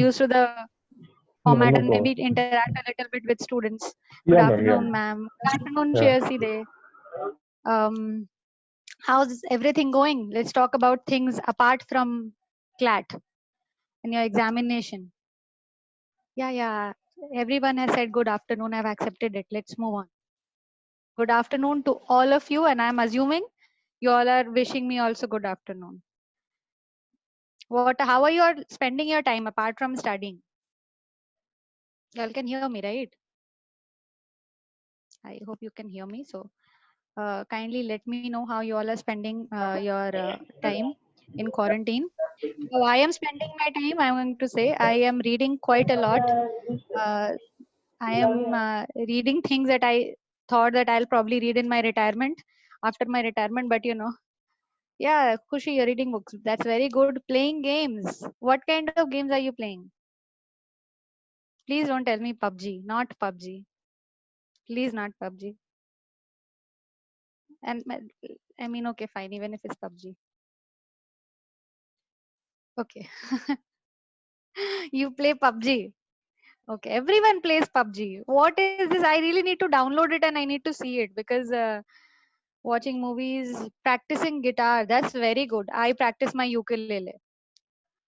used to the Yeah, format no and maybe problem. interact a little bit with students. Good Yeah, ma'am. Yeah. afternoon, ma'am. Good afternoon, Yeah. Shreyasi Day. Um, how's everything going? Let's talk about things apart from CLAT and your examination. Yeah, yeah. Everyone has said good afternoon. I've accepted it. Let's move on. Good afternoon to all of you, and I'm assuming you all are wishing me also good afternoon. How are you all spending your time apart from studying? You all can hear me, right? I hope you can hear me. So, kindly let me know how you all are spending your time in quarantine. So, I am spending my time. I'm going to say I am reading quite a lot. Uh, I am reading things that I thought that I'll probably read in my retirement after my retirement, but yeah, Khushi, you're reading books. That's very good. Playing games. What kind of games are you playing? Please don't tell me PUBG, not PUBG. Please, not PUBG. And I mean, okay, fine, even if it's PUBG. Okay. You play PUBG. Okay, everyone plays PUBG. What is this? I really need to download it and I need to see it because watching movies, practicing guitar, that's very good. I practice my ukulele,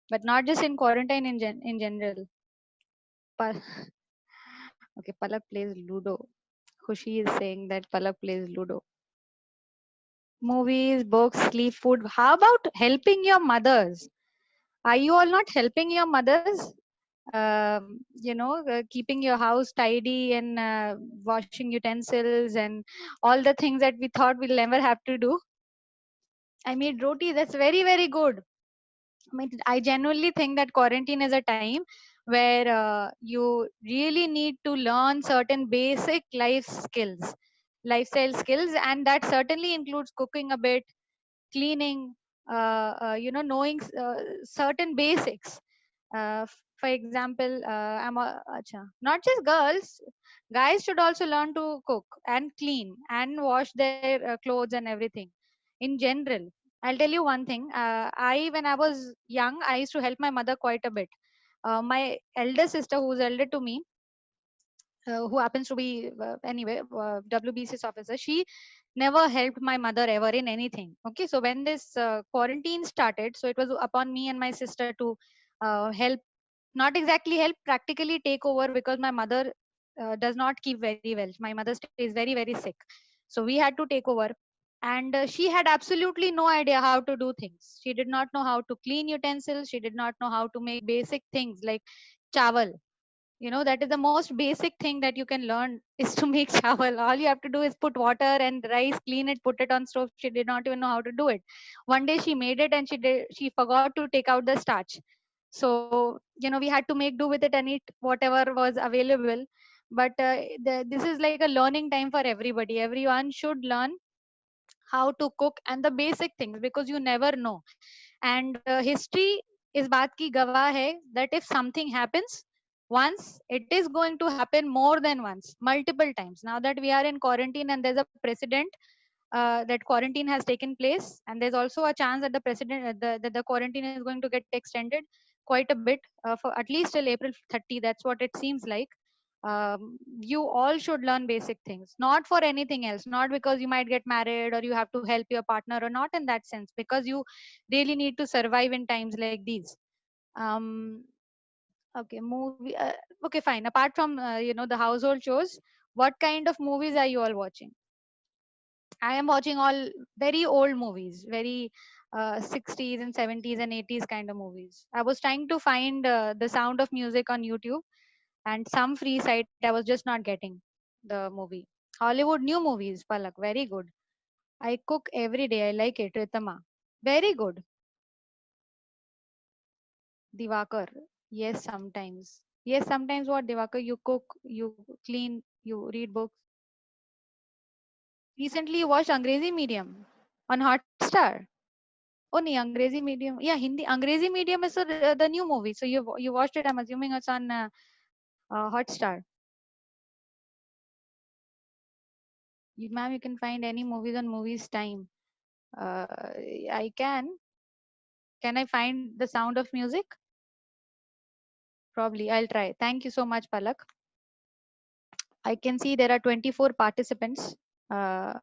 but not just in quarantine, in general. Pa- okay, Palak plays Ludo. Khushi is saying that Palak plays Ludo. Movies, books, sleep, food. How about helping your mothers? Are you all not helping your mothers? Keeping your house tidy and washing utensils and all the things that we thought we'll never have to do. I made roti. That's very, very good. I mean, I genuinely think that quarantine is a time where you really need to learn certain basic lifestyle skills, and that certainly includes cooking a bit, cleaning, knowing certain basics. For example, not just girls, guys should also learn to cook and clean and wash their clothes and everything. In general, I'll tell you one thing. When I was young, I used to help my mother quite a bit. My elder sister, who's elder to me, who happens to be WBCS officer, she never helped my mother ever in anything. Okay, so when this quarantine started, so it was upon me and my sister to help, not exactly help, practically take over, because my mother does not keep very well. My mother stays very, very sick, so we had to take over. And she had absolutely no idea how to do things. She did not know how to clean utensils. She did not know how to make basic things like chawal. That is the most basic thing that you can learn is to make chawal. All you have to do is put water and rice, clean it, put it on stove. She did not even know how to do it. One day she made it and she forgot to take out the starch. So we had to make do with it and eat whatever was available. But this is like a learning time for everybody. Everyone should learn how to cook and the basic things, because you never know. And history is baat ki gawah hai that if something happens once, it is going to happen more than once, multiple times. Now that we are in quarantine and there's a precedent that quarantine has taken place, and there's also a chance that the quarantine is going to get extended quite a bit for at least till April 30. That's what it seems like. You all should learn basic things, not for anything else, not because you might get married or you have to help your partner, or not in that sense, because you really need to survive in times like these. um okay, okay, fine. Apart from the household chores, what kind of movies are you all watching? I am watching all very old movies, very 60s and 70s and 80s kind of movies. I was trying to find the Sound of Music on YouTube and some free site. I was just not getting the movie. Hollywood new movies, Palak, very good. I cook every day. I like it, Ritama. Very good. Divakar. Yes, sometimes. Yes, sometimes what, Divakar? You cook, you clean, you read books. Recently, you watched Angrezi Medium on Hotstar. Oh, no, Angrezi Medium. Yeah, Hindi. Angrezi Medium is the new movie. So you watched it. I'm assuming it's on Hotstar. Ma'am, you can find any movies on Movies Time. Uh, I can. Can I find the Sound of Music? Probably I'll try. Thank you so much, Palak. I can see there are 24 participants uh,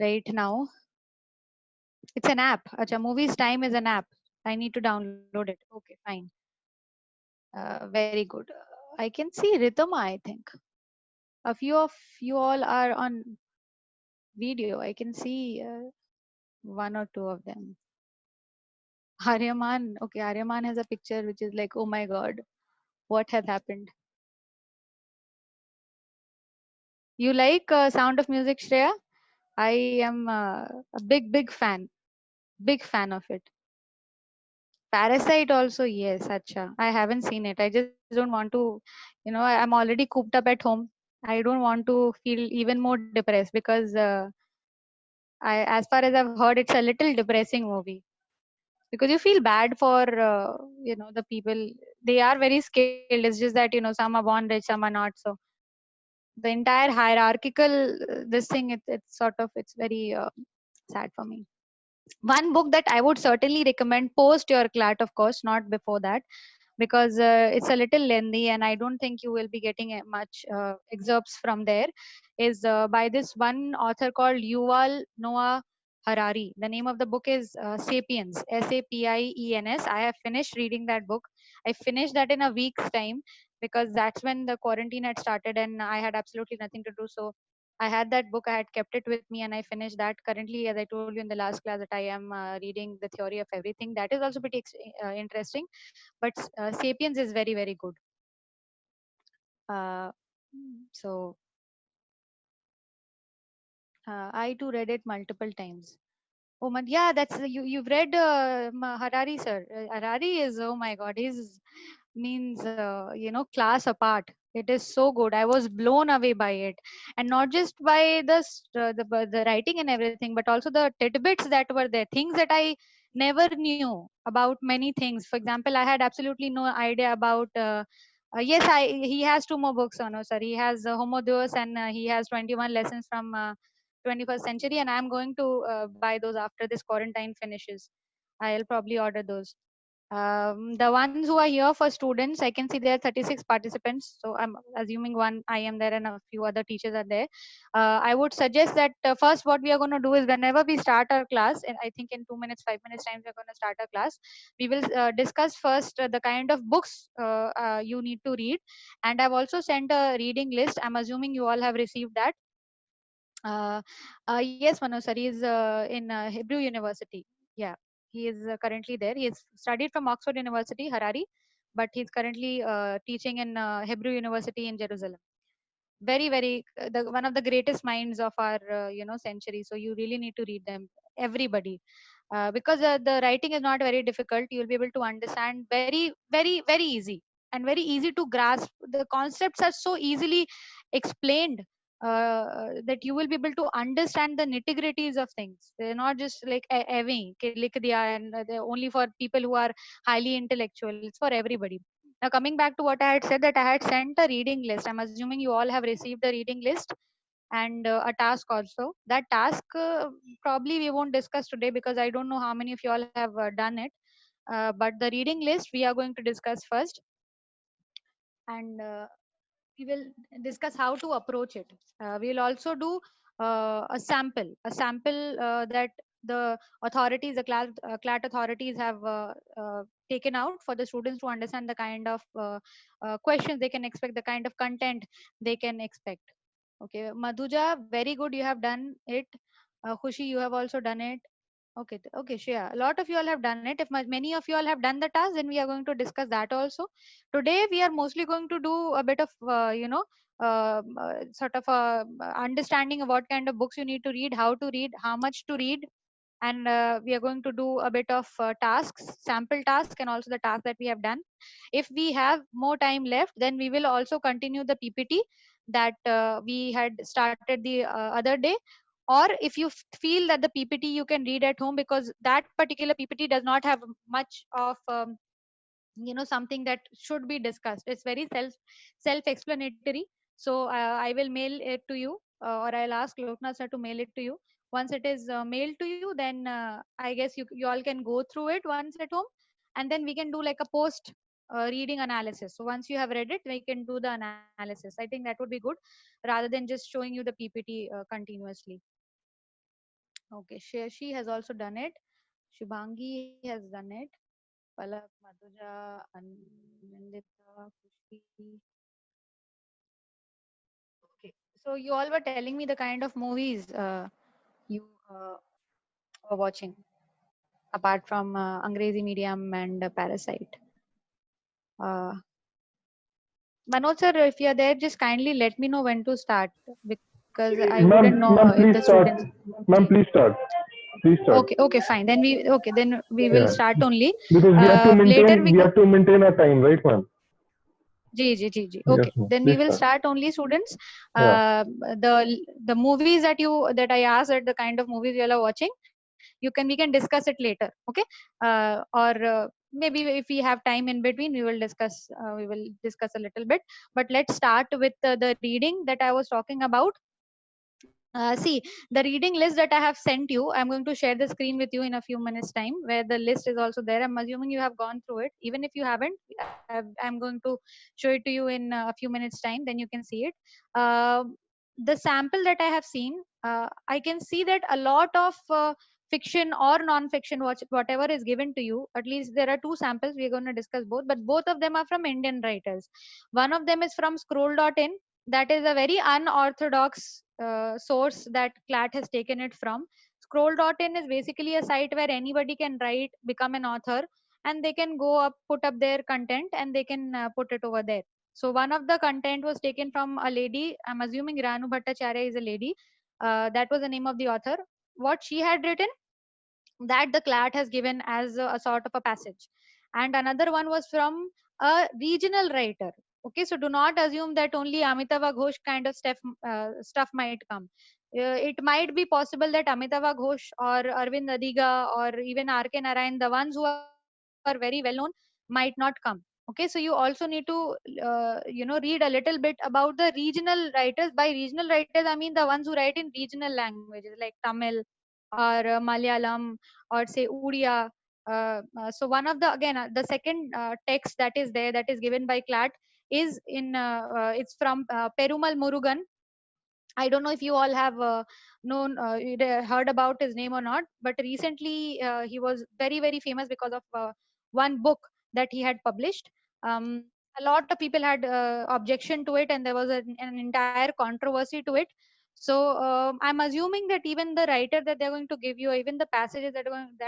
right now. It's an app. Acha, Movies Time is an app. I need to download it. Okay, fine. Very good. I can see Ritama, I think. A few of you all are on video. I can see one or two of them. Aryaman. Okay, Aryaman has a picture which is like, oh my god, what has happened? You like Sound of Music, Shreya? I am a big fan. Big fan of it. Parasite also, yes, acha. I haven't seen it. I just don't want to, I'm already cooped up at home. I don't want to feel even more depressed because as far as I've heard, it's a little depressing movie because you feel bad for, the people. They are very skilled. It's just that, some are born rich, some are not. So the entire hierarchical, this thing, it's sort of, it's very sad for me. One book that I would certainly recommend post your CLAT, of course, not before that, because it's a little lengthy and I don't think you will be getting much excerpts from there, is by this one author called Yuval Noah Harari. The name of the book is Sapiens, Sapiens. I have finished reading that book. I finished that in a week's time because that's when the quarantine had started and I had absolutely nothing to do. So I had that book, I had kept it with me and I finished that. Currently, as I told you in the last class, that I am reading The Theory of Everything. That is also pretty interesting, but Sapiens is very, very good. Uh, so I too read it multiple times. Oh my, yeah, that's you. You've read Harari, sir. Harari is, oh my God, he's means class apart. It is so good. I was blown away by it, and not just by the writing and everything, but also the tidbits that were there, things that I never knew about many things. For example, I had absolutely no idea about. Yes, I he has two more books. Oh no, sir, he has Homo Deus and he has 21 lessons from 21st century, and I'm going to buy those after this quarantine finishes. I'll probably order those. The ones who are here for students, I can see there are 36 participants. So I'm assuming one I am there and a few other teachers are there. I would suggest that first what we are going to do is whenever we start our class, and I think in 2 minutes, 5 minutes time, we're going to start our class. We will discuss first the kind of books you need to read. And I've also sent a reading list. I'm assuming you all have received that. Uh, yes, Manoj sir, he is in Hebrew University. Yeah, he is currently there. He has studied from Oxford University, Harari, but he's currently teaching in Hebrew University in Jerusalem. Very, very one of the greatest minds of our century. So you really need to read them, everybody, because the writing is not very difficult. You will be able to understand very, very, very easy and very easy to grasp. The concepts are so easily explained that you will be able to understand the nitty gritties of things. They're not just like "Evi, ke likh diya," and they're only for people who are highly intellectual. It's for everybody. Now, coming back to what I had said, that I had sent a reading list. I'm assuming you all have received the reading list and a task also. That task probably we won't discuss today because I don't know how many of you all have done it. But the reading list we are going to discuss first, and we will discuss how to approach it. We will also do a sample that the authorities, the CLAT authorities have taken out for the students to understand the kind of questions they can expect, the kind of content they can expect. Okay, Madhuja, very good. You have done it. Khushi, you have also done it. Okay, okay, Shreya. A lot of you all have done it. If many of you all have done the task, then we are going to discuss that also. Today, we are mostly going to do a bit of, sort of understanding of what kind of books you need to read, how much to read, and we are going to do a bit of tasks, sample task, and also the task that we have done. If we have more time left, then we will also continue the PPT that we had started the other day. Or if you feel that the PPT you can read at home, because that particular PPT does not have much of something that should be discussed. It's very self explanatory. So I will mail it to you, or I'll ask Loknath sir to mail it to you. Once it is mailed to you, then I guess you all can go through it once at home, and then we can do like a post. reading analysis. So once you have read it, we can do the analysis. I think that would be good rather than just showing you the PPT continuously. Okay, she has also done it. Shubhangi has done it. Palak, Madhuja, Anandita, Kushi. Okay. So you all were telling me the kind of movies you were watching apart from Angrezi Medium and Parasite. Uh, Manoj sir, if you're there, just kindly let me know when to start because I wouldn't know if the Ma'am, please students. start. Ma'am, please start. Please start. Okay, okay, fine. Then we will Yeah, start only. because Later we we could. have to maintain our time, right, ma'am? Ji. Yes, Okay, ma'am. then we Please will start. start only, students. Yeah. The movies that I asked, at the kind of movies you all are watching, we can discuss it later. Okay, or maybe if we have time in between, we will discuss a little bit. But let's start with the reading that I was talking about. See, the reading list that I have sent you, I'm going to share the screen with you in a few minutes time, where the list is also there. I'm assuming you have gone through it. Even if you haven't, I'm going to show it to you in a few minutes time, then you can see it. uh, the sample that I have seen, I can see that a lot of fiction or non-fiction, whatever is given to you, at least there are two samples. We're going to discuss both, but both of them are from Indian writers. One of them is from scroll.in. That is a very unorthodox source that CLAT has taken it from. Scroll.in is basically a site where anybody can write, become an author, and they can go up, put up their content, and they can put it over there. So one of the content was taken from a lady. I'm assuming Ranu Bhattacharya is a lady. That was the name of the author. What she had written, that the CLAT has given as a sort of a passage. And another one was from a regional writer. Okay, so do not assume that only Amitava Ghosh kind of stuff might come. It might be possible that Amitava Ghosh or Arvind Adiga or even R.K. Narayan, the ones who are very well known, might not come. Okay, so you also need to read a little bit about the regional writers. By regional writers, I mean the ones who write in regional languages like Tamil or Malayalam, or say Odia. So one of the, again, the second text that is there, that is given by CLAT, is it's from Perumal Murugan. I don't know if you all have heard about his name or not, but recently he was very famous because of one book that he had published. Um, a lot of people had objection to it, and there was an entire controversy to it. So I'm assuming that even the writer that they're going to give you, or even the passages that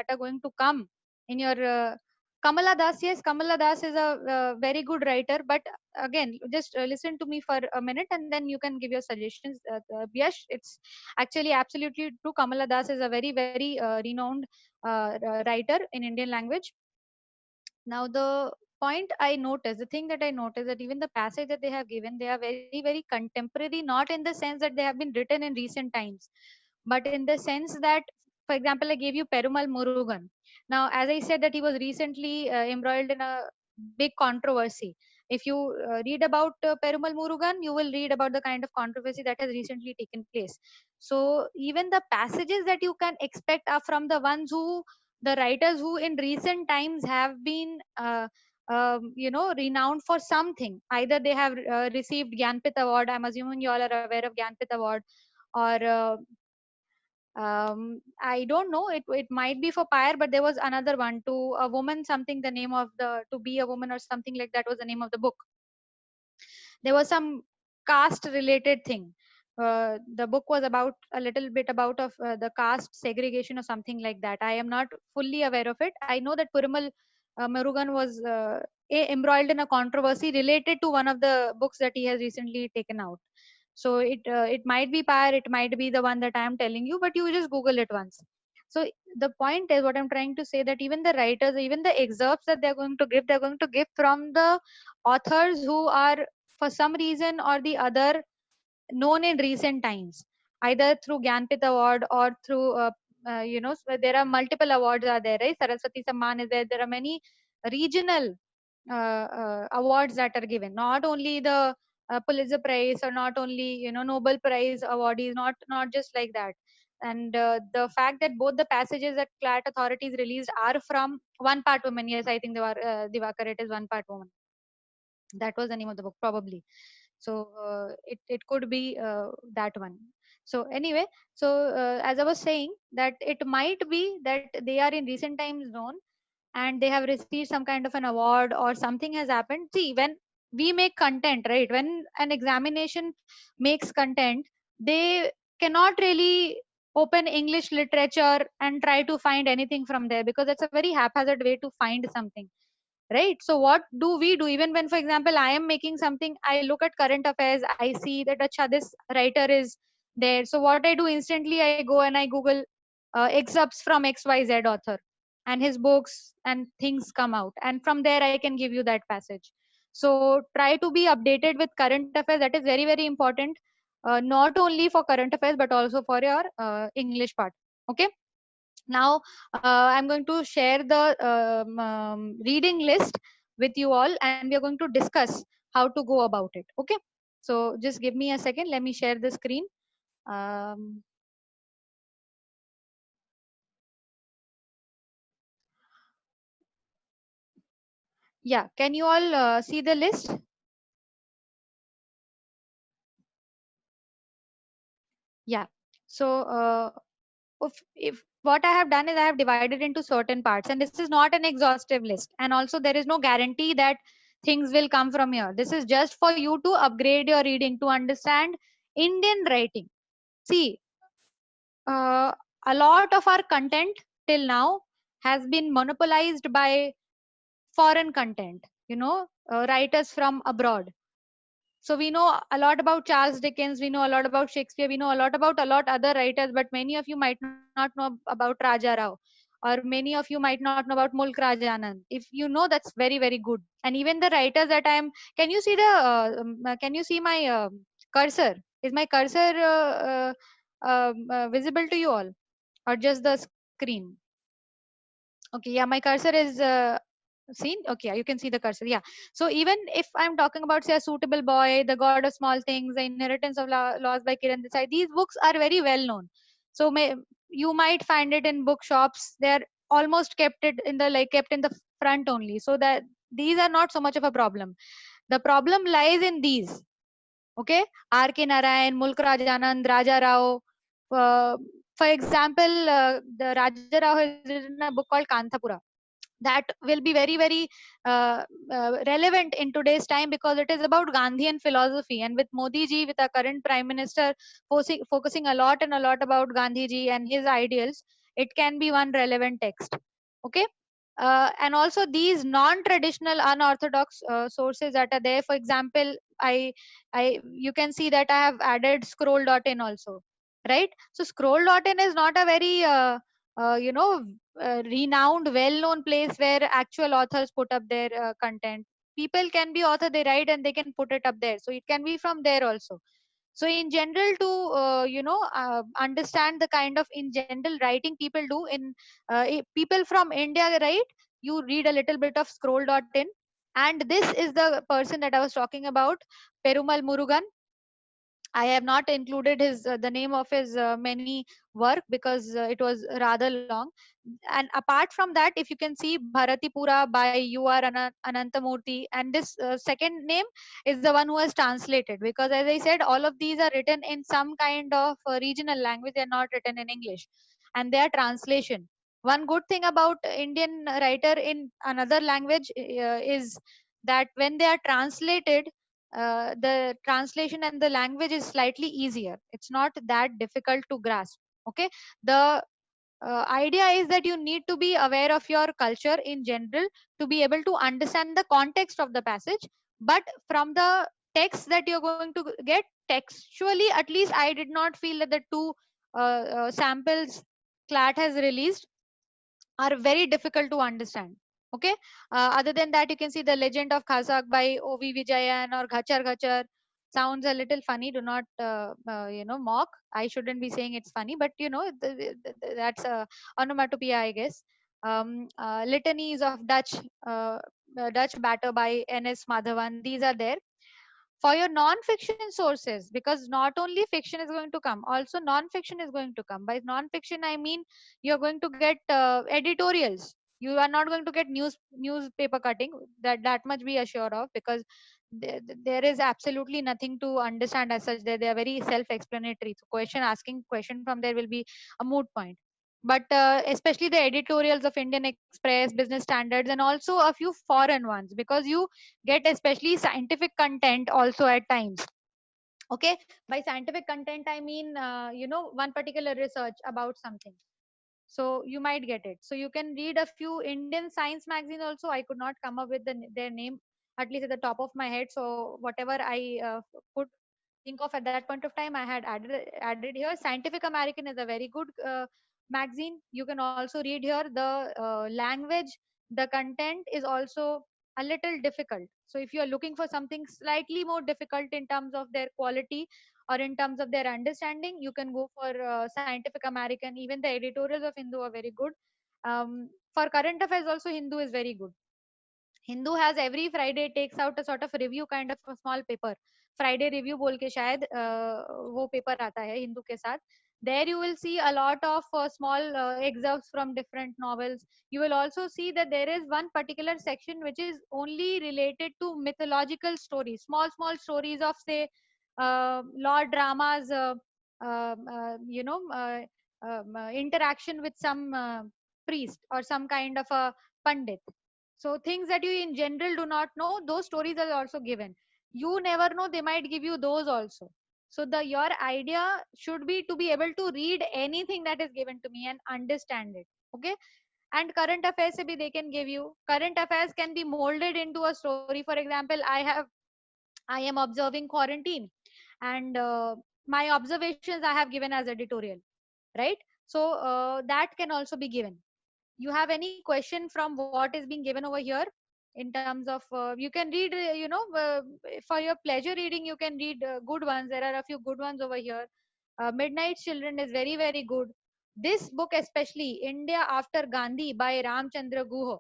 are going to come in your Kamala Das. Yes, Kamala Das is a very good writer, but again, just listen to me for a minute and then you can give your suggestions. Yes, it's actually absolutely true. Kamala Das is a very renowned writer in Indian language. Now the point I noticed, the thing that I noticed, that even the passage that they have given, they are very contemporary, not in the sense that they have been written in recent times, but in the sense that, for example, I gave you Perumal Murugan. Now, as I said, that he was recently embroiled in a big controversy. If you read about Perumal Murugan, you will read about the kind of controversy that has recently taken place. So even the passages that you can expect are from the writers who in recent times have been renowned for something. Either they have received Gyanpith Award. I'm assuming you all are aware of Gyanpith Award, or I don't know, it might be for Pyre, but there was another one, to a woman something, the name of the to be a woman or something like that was the name of the book. There was some caste related thing. The book was about a little bit about of the caste segregation or something like that. I am not fully aware of it. I know that Purimal Murugan was embroiled in a controversy related to one of the books that he has recently taken out. So it might be Pyre, it might be the one that I am telling you, but you just Google it once. So the point is, what I'm trying to say, that even the writers, even the excerpts that they're going to give from the authors who are, for some reason or the other, known in recent times, either through Gyanpith Award or through there are multiple awards are there, right? Saraswati Samman is there. There are many regional awards that are given, not only the Pulitzer Prize, or not only Nobel Prize awardees, not just like that. And the fact that both the passages that Clat authorities released are from One Part Woman. Yes, I think Divakar, it is One Part Woman. That was the name of the book, probably. So it could be that one. So anyway, so as I was saying, that it might be that they are in recent times known, and they have received some kind of an award or something has happened. See, when we make content, right, when an examination makes content, they cannot really open English literature and try to find anything from there, because that's a very haphazard way to find something, right? So what do we do? Even when, for example, I am making something, I look at current affairs, I see that acha, this writer is there. So what I do, instantly I go and I Google excerpts from XYZ author and his books, and things come out, and from there I can give you that passage. So try to be updated with current affairs. That is very, very important, not only for current affairs but also for your English part. Okay. Now I'm going to share the reading list with you all, and we are going to discuss how to go about it. Okay, so just give me a second, let me share the screen. um, yeah, can you all see the list? Yeah. So if what I have done is I have divided into certain parts, and this is not an exhaustive list, and also there is no guarantee that things will come from here. This is just for you to upgrade your reading, to understand Indian writing. See, uh, a lot of our content till now has been monopolized by foreign content, writers from abroad. So we know a lot about Charles Dickens, we know a lot about Shakespeare, we know a lot about a lot other writers, but many of you might not know about Raja Rao, or many of you might not know about Mulk Raj Anand. If you know, that's very, very good. And even the writers that can you see can you see my cursor? Is my cursor visible to you all, or just the screen? Okay, yeah, my cursor is seen. Okay, yeah, you can see the cursor. Yeah. So even if I'm talking about, say, A Suitable Boy, The God of Small Things, The Inheritance of Laws by Kiran Desai, these books are very well known. So you might find it in bookshops. They're almost kept in the front only, so that these are not so much of a problem. The problem lies in these. Okay, R.K. Narayan, Mulk Raj Anand, Raja Rao. Uh, for example, the Raja Rao has written a book called Kanthapura, that will be very, very relevant in today's time, because it is about Gandhian philosophy, and with Modi ji, with our current prime minister, focusing a lot and a lot about Gandhi ji and his ideals, it can be one relevant text. Okay. And also these non-traditional unorthodox sources that are there. For example, I you can see that I have added scroll.in also, right? So scroll.in is not a very renowned, well-known place where actual authors put up their content. People can be author, they write and they can put it up there, so it can be from there also. So in general, to understand the kind of in general writing people do in people from India, right? You read a little bit of scroll.in, and this is the person that I was talking about, Perumal Murugan. I have not included his the name of his many work, because it was rather long. And apart from that, if you can see Bharatipura by U.R. Anantamurthy, and this second name is the one who has translated, because as I said, all of these are written in some kind of regional language. They are not written in English, and they are translation. One good thing about Indian writer in another language is that when they are translated, the translation and the language is slightly easier. It's not that difficult to grasp. Okay. The idea is that you need to be aware of your culture in general to be able to understand the context of the passage. But from the text that you're going to get textually, at least I did not feel that the two samples Clat has released are very difficult to understand. Okay. Other than that, you can see The Legend of Khazak by O.V. Vijayan or Ghachar Ghachar. Sounds a little funny. Do not, mock. I shouldn't be saying it's funny, but that's a onomatopoeia, I guess. Litanies of Dutch Batter by N.S. Madhavan. These are there. For your non-fiction sources, because not only fiction is going to come, also non-fiction is going to come. By non-fiction I mean you're going to get editorials. You are not going to get newspaper cutting, that much be assured of, because there is absolutely nothing to understand as such. They are very self-explanatory, so question asking question from there will be a moot point. But especially the editorials of Indian Express, Business Standards, and also a few foreign ones, because you get especially scientific content also at times. Okay, by scientific content I mean one particular research about something, so you might get it. So you can read a few Indian science magazines also. I could not come up with their name, at least at the top of my head, so whatever I could think of at that point of time I had added here. Scientific American is a very good magazine. You can also read here. The language, the content is also a little difficult, so if you are looking for something slightly more difficult in terms of their quality or in terms of their understanding, you can go for Scientific American. Even the editorials of Hindu are very good. For current affairs also, Hindu is very good. Hindu has every Friday takes out a sort of review kind of small paper. Friday review बोल के शायद वो paper आता है हिंदू के साथ. There you will see a lot of small excerpts from different novels. You will also see that there is one particular section which is only related to mythological stories, small stories of say Lord Rama's interaction with some priest or some kind of a pandit. So things that you in general do not know, those stories are also given. You never know, they might give you those also. So the your idea should be to be able to read anything that is given to me and understand it. Okay. And current affairs se bhi they can give you. Current affairs can be molded into a story. For example, I am observing quarantine, and my observations I have given as editorial, right? So that can also be given. You have any question from what is being given over here in terms of you can read for your pleasure reading, you can read good ones. There are a few good ones over here. Midnight Children is very very good. This book especially, India After Gandhi by Ramchandra Guha.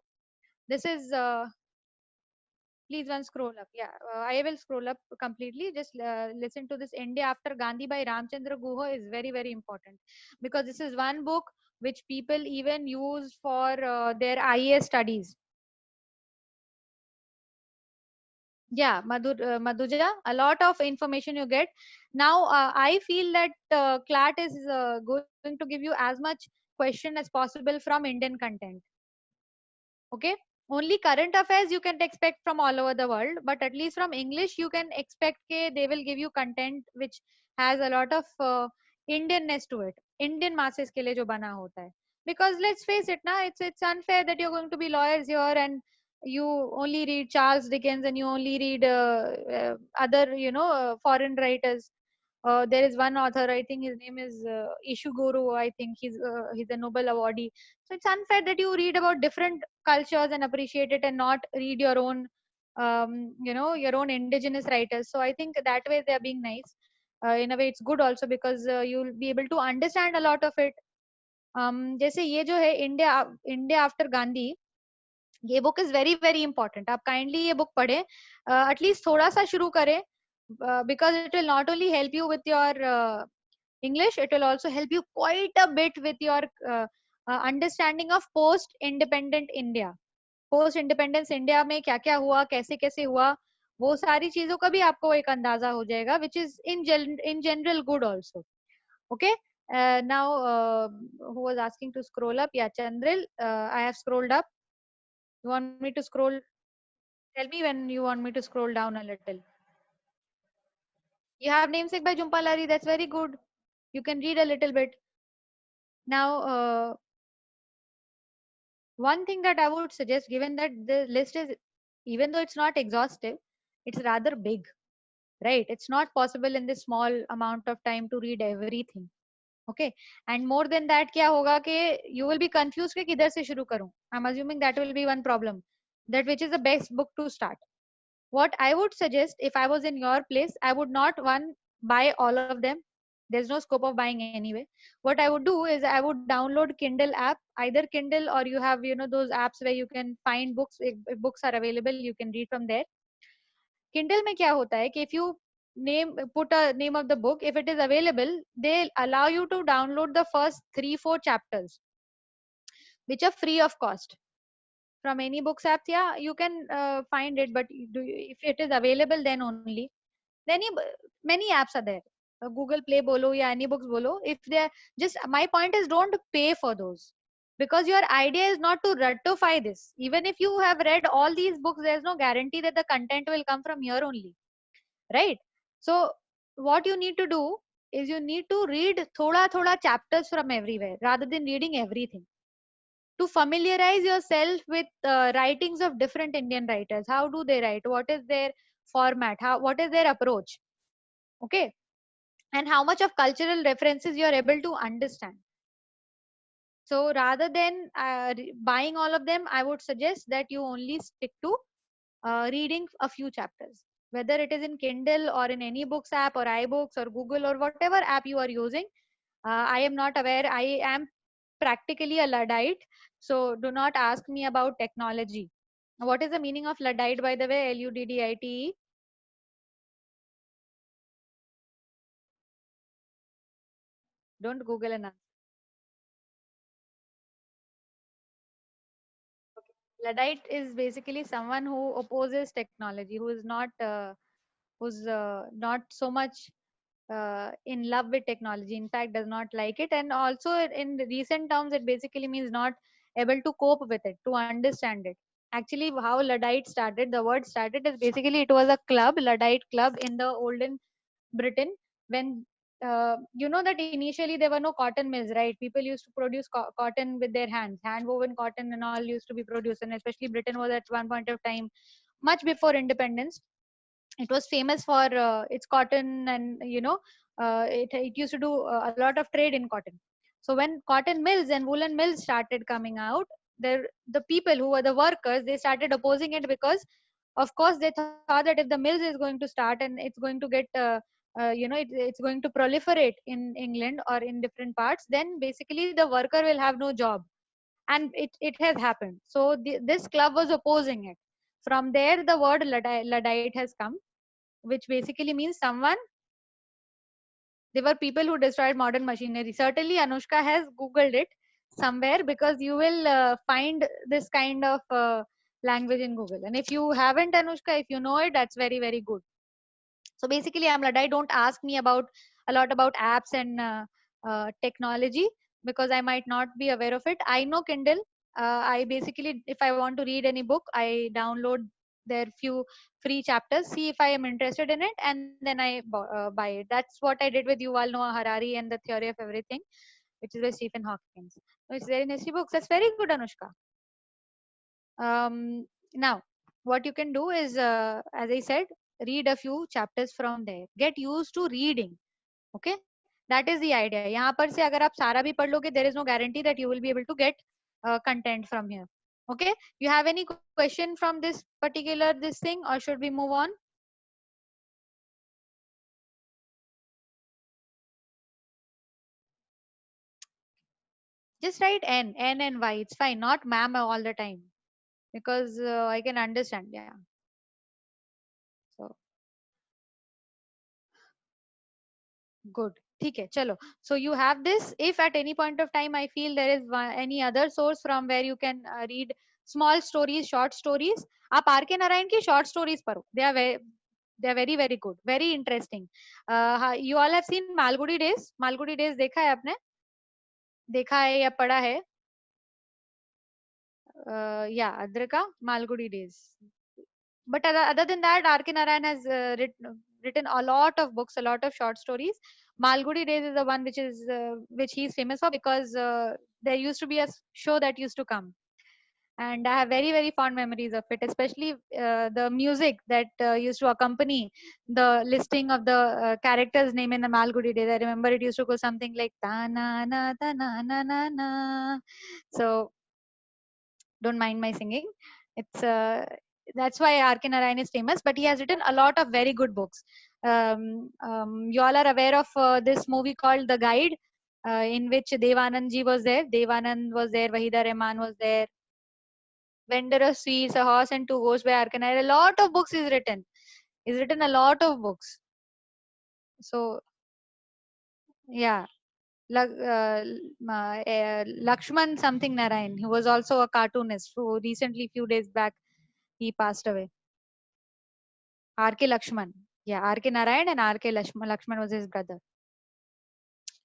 This is please one scroll up. Yeah, I will scroll up completely. Just listen to this. India After Gandhi by Ramchandra Guha is very very important, because this is one book which people even use for their IAS studies. Yeah, Madhuja, a lot of information you get. Now I feel that CLAT is going to give you as much question as possible from Indian content. Okay. Only current affairs you can expect from all over the world, but at least from English you can expect they will give you content which has a lot of Indianness to it. Indian masses ke liye jo bana hota hai. Because let's face it, na, it's unfair that you're going to be lawyers here and you only read Charles Dickens and you only read other foreign writers. There is one author, I think his name is Ishiguro. I think he's a Nobel awardee. So it's unfair that you read about different cultures and appreciate it and not read your own your own indigenous writers. So I think that way they are being nice. In a way it's good also, because you'll be able to understand a lot of it. जैसे ये जो है India after Gandhi, ये book is very very important. आप kindly ये book पढ़ें, at least थोड़ा सा शुरू करें, because it will not only help you with your English, it will also help you quite a bit with your understanding of post independent India. Post independence India में क्या क्या हुआ, कैसे कैसे हुआ, वो सारी चीजों का भी आपको एक अंदाजा हो जाएगा, which is in general good also. Okay. Now who was asking to scroll up? Yeah, Chandril, I have scrolled up. You want me to scroll? Tell me when you want me to scroll down a little. You have namesake by Jhumpa Lahiri. That's very good. You can read a little bit. Now, one thing that I would suggest, given that the list is, even though it's not exhaustive, it's rather big, right? It's not possible in this small amount of time to read everything. Okay. And more than that, क्या होगा कि you will be confused कि किधर से शुरू करूं. I'm assuming that will be one problem. That which is the best book to start. What I would suggest, if I was in your place, I would not buy all of them. There's no scope of buying anyway. What I would do is I would download Kindle app, either Kindle or you have those apps where you can find books. If books are available, you can read from there. Kindle में क्या होता है कि if you put a name of the book, if it is available, they allow you to download the first 3-4 chapters, which are free of cost from any books app. Yeah, you can find it, but if it is available, then only. Then many apps are there. Google Play bolo ya any books bolo. If they are just, my point is, don't pay for those, because your idea is not to ratify this. Even if you have read all these books, there's no guarantee that the content will come from here only, right? So what you need to do is you need to read thoda chapters from everywhere rather than reading everything, to familiarize yourself with writings of different Indian writers. How do they write? What is their format? What is their approach? Okay, and how much of cultural references you are able to understand. So rather than buying all of them, I would suggest that you only stick to reading a few chapters, whether it is in Kindle or in any books app or iBooks or Google or whatever app you are using. I am not aware. I am practically a Luddite, so do not ask me about technology. What is the meaning of Luddite, by the way? Luddite. Don't Google and answer. Luddite is basically someone who opposes technology, who's not so much in love with technology. In fact, does not like it. And also, in the recent terms, it basically means not able to cope with it, to understand it. Actually, how Luddite started, the word started is basically, it was a club, Luddite club, in the olden Britain, when you know that initially there were no cotton mills, right? People used to produce cotton with their hands, hand woven cotton and all used to be produced. And especially Britain was at one point of time, much before independence, it was famous for its cotton. And it used to do a lot of trade in cotton. So when cotton mills and woolen mills started coming out, there, the people who were the workers, they started opposing it, because of course they thought that if the mills is going to start and it's going to get it's going to proliferate in England or in different parts, then basically the worker will have no job. And it has happened. So this club was opposing it. From there the word Luddite has come, which basically means someone, they were people who destroyed modern machinery. Certainly Anushka has googled it somewhere, because you will find this kind of language in Google. And if you haven't, Anushka, if you know it, that's very very good. So basically, I'm Luddite. Don't ask me about a lot about apps and technology, because I might not be aware of it. I know Kindle. I basically, if I want to read any book, I download their few free chapters, see if I am interested in it, and then I buy it. That's what I did with Yuval Noah Harari and the Theory of Everything, which is by Stephen Hawking. So it's very nasty books. That's very good, Anushka. Now, what you can do is, as I said, read a few chapters from there. Get used to reading. Okay, that is the idea. यहाँ पर से अगर आप सारा भी पढ़ लोगे, there is no guarantee that you will be able to get content from here. Okay, you have any question from this particular this thing, or should we move on? Just write N and Y. It's fine. Not ma'am all the time, because I can understand. Yeah. So good. ठीक है, चलो. So you have this. If at any point of time I feel there is any other source from where you can read small stories, short stories, आप are के नारायण की short stories पढ़ो. They are very very good, very interesting. You all have seen Malgudi Days. Malgudi Days देखा है आपने? देखा है या पढ़ा है? Yeah, Adrika, Malgudi Days. But other than that, R.K. Narayan has written a lot of books, a lot of short stories. Malgudi Days is the one which he is famous for, because there used to be a show that used to come, and I have very very fond memories of it, especially the music that used to accompany the listing of the characters' name in the Malgudi Days. I remember it used to go something like ta na na ta na na na na. So don't mind my singing. It's that's why R.K. Narayan is famous, but he has written a lot of very good books. You all are aware of this movie called The Guide, in which Devanand ji was there. Devanand was there. Wahida Rehman was there. Vendor of Sweets, A Horse and Two Ghosts by R.K. Narayan. A lot of books is written. He's written a lot of books. So yeah, Lakshman something Narayan, who was also a cartoonist, who recently, few days back, he passed away. R.K. Lakshman. Yeah, R.K. Narayan and R.K. Lakshman. Lakshman was his brother.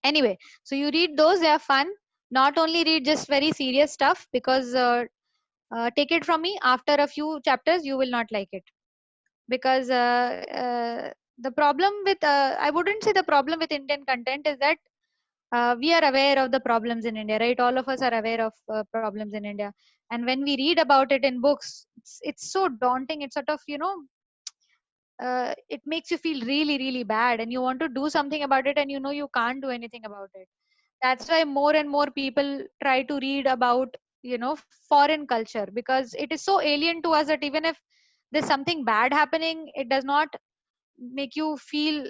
Anyway, so you read those, they are fun. Not only read just very serious stuff, because take it from me, after a few chapters, you will not like it. Because the problem with, I wouldn't say the problem with Indian content is that we are aware of the problems in India, right? All of us are aware of problems in India. And when we read about it in books, it's so daunting. It's sort of, it makes you feel really, really bad, and you want to do something about it, and you can't do anything about it. That's why more and more people try to read about, foreign culture, because it is so alien to us that even if there's something bad happening, it does not make you feel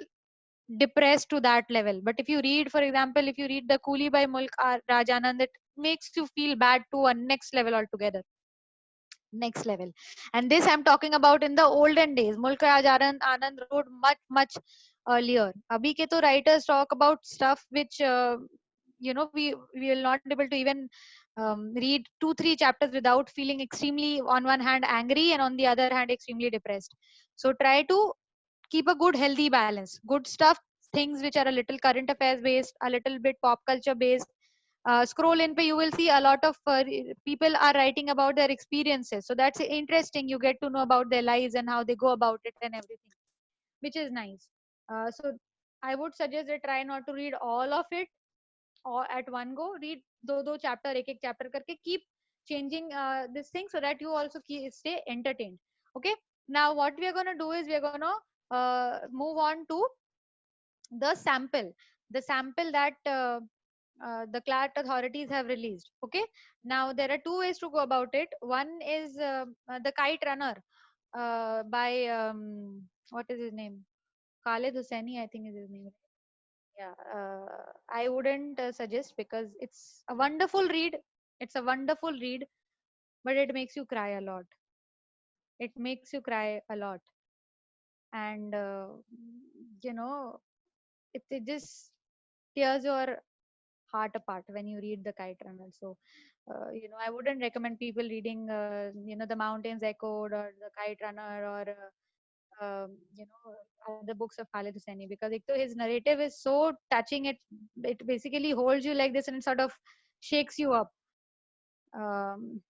depressed to that level. But if you read, for example, if you read the Coolie by Mulk Rajanand, it makes you feel bad to a next level altogether. Next level. And this I'm talking about in the olden days. Mulk Raj Anand wrote much, much earlier. Abhi ke to writers talk about stuff which, we will not able to even read 2 3 chapters without feeling extremely, on one hand angry, and on the other hand extremely depressed. So try to keep a good healthy balance. Good stuff, things which are a little current affairs based, a little bit pop culture based. Scroll in, you will see a lot of people are writing about their experiences, so that's interesting. You get to know about their lives and how they go about it and everything, which is nice. So I would suggest that try not to read all of it or at one go. Read do chapter, ek chapter karke, keep changing this thing, so that you also stay entertained. Okay, now what we are going to do is we are going to move on to the sample that the CLAT authorities have released. Okay, now there are two ways to go about it. One is the Kite Runner by what is his name? Khalid Hussaini, I think is his name. Yeah, I wouldn't suggest, because it's a wonderful read. It's a wonderful read, but it makes you cry a lot. It makes you cry a lot, and you know, it just tears your heart apart when you read the Kite Runner. So, I wouldn't recommend people reading, the Mountains Echoed or the Kite Runner, or other books of Khalid Hosseini, because his narrative is so touching. It basically holds you like this, and it sort of shakes you up. Um,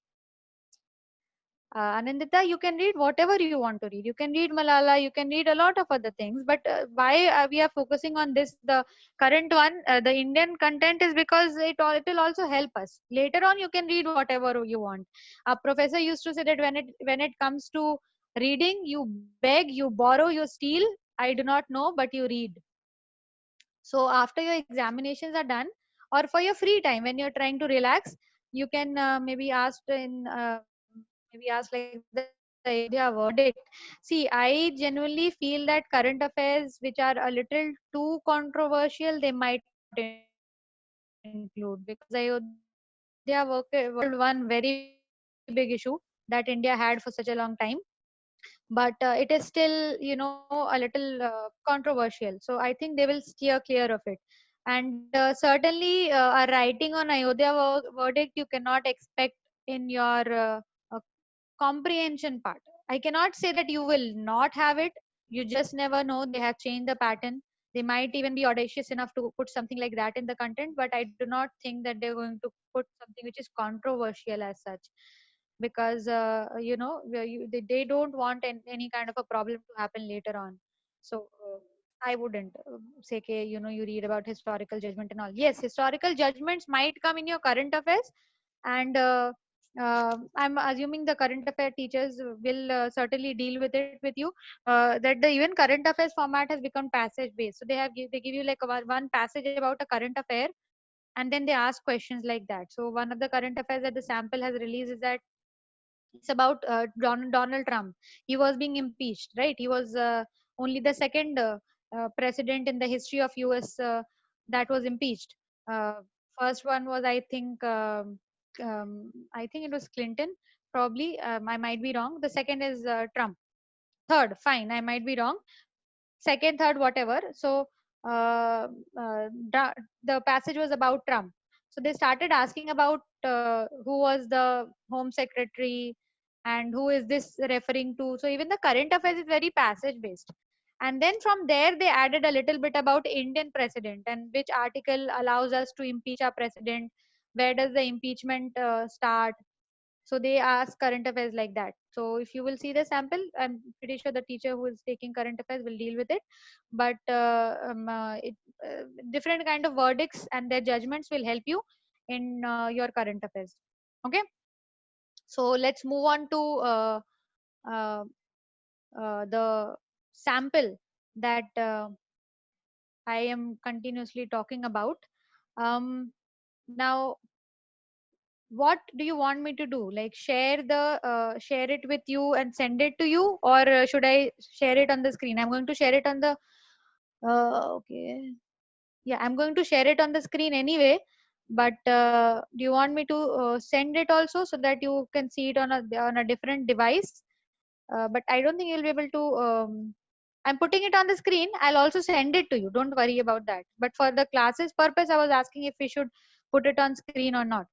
Anandita, you can read whatever you want to read. You can read Malala, you can read a lot of other things. But why we are focusing on this, the current one, the Indian content, is because it will also help us. Later on, you can read whatever you want. A professor used to say that when it comes to reading, you beg, you borrow, you steal. I do not know, but you read. So after your examinations are done, or for your free time when you're trying to relax, you can maybe ask like the Ayodhya verdict. See, I genuinely feel that current affairs which are a little too controversial, they might not include, because Ayodhya verdict solved one very big issue that India had for such a long time. But it is still, a little controversial. So I think they will steer clear of it. And certainly, a writing on Ayodhya verdict you cannot expect in your comprehension part. I cannot say that you will not have it. You just never know. They have changed the pattern. They might even be audacious enough to put something like that in the content, but I do not think that they're going to put something which is controversial as such, because they don't want any kind of a problem to happen later on. So I wouldn't say, okay, you read about historical judgment and all. Yes, historical judgments might come in your current affairs, and I'm assuming the current affair teachers will certainly deal with it with you. That the even current affairs format has become passage based, so they give you like one passage about a current affair, and then they ask questions like that. So one of the current affairs that the sample has released is that it's about Donald Trump. He was being impeached, right? He was only the second president in the history of US that was impeached. Uh, First one was, I think it was Clinton, probably. I might be wrong. The second is Trump. third, fine, I might be wrong, second, third, whatever. So uh, the passage was about Trump. So they started asking about who was the home secretary and who is this referring to. So even the current affairs is very passage based. And then from there, they added a little bit about Indian president and which article allows us to impeach our president. Where does the impeachment start? So they ask current affairs like that. So if you will see the sample, I'm pretty sure the teacher who is taking current affairs will deal with it. But different kind of verdicts and their judgments will help you in your current affairs. Okay. So let's move on to uh, the sample that I am continuously talking about. Now, what do you want me to do? Like share it with you and send it to you, or should I share it on the screen? I'm going to share it on the okay. Yeah, I'm going to share it on the screen anyway. But do you want me to send it also so that you can see it on a different device? But I don't think you'll be able to. I'm putting it on the screen. I'll also send it to you. Don't worry about that. But for the classes purpose, I was asking if we should put it on screen or not.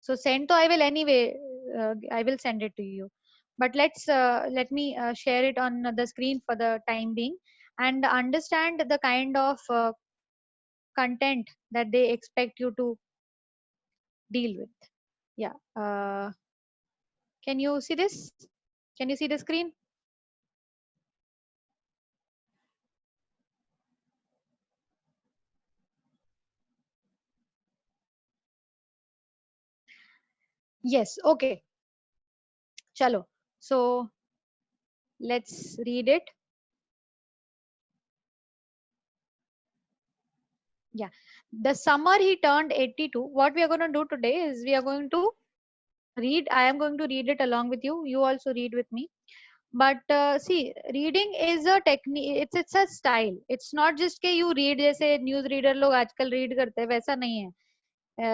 So send to I will anyway. I will send it to you. But let me share it on the screen for the time being and understand the kind of content that they expect you to deal with. Yeah. Can you see this? Can you see the screen? Yes. Okay. Chalo. So let's read it. Yeah. The summer he turned 82. What we are going to do today is we are going to read. I am going to read it along with you. You also read with me. But see, reading is a technique. It's a style. It's not just कि you read जैसे news reader लोग आजकल read करते हैं वैसा नहीं है.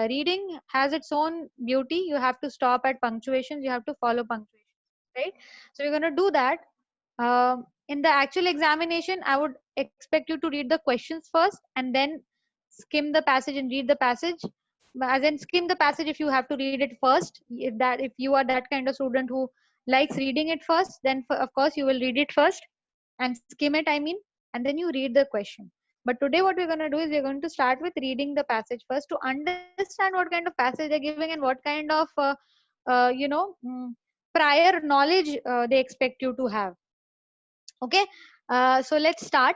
Reading has its own beauty. You have to stop at punctuations. You have to follow punctuations, right? So we're going to do that. In the actual examination, I would expect you to read the questions first and then skim the passage and read the passage. As in skim the passage if you have to read it first. If you are that kind of student who likes reading it first, then of course you will read it first and skim it, I mean, and then you read the question. But today what we're going to do is we're going to start with reading the passage first to understand what kind of passage they're giving and what kind of prior knowledge they expect you to have. Okay. So let's start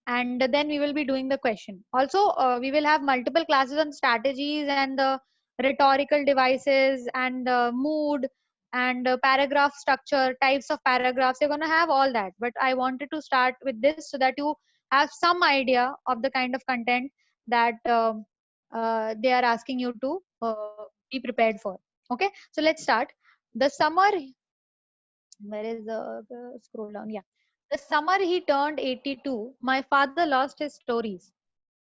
and then we will be doing the question. Also, we will have multiple classes on strategies and the rhetorical devices and mood and paragraph structure, types of paragraphs. You're going to have all that. But I wanted to start with this so that you have some idea of the kind of content that they are asking you to be prepared for. Okay. So let's start. The summer, where is the scroll down? Yeah. The summer he turned 82, my father lost his stories.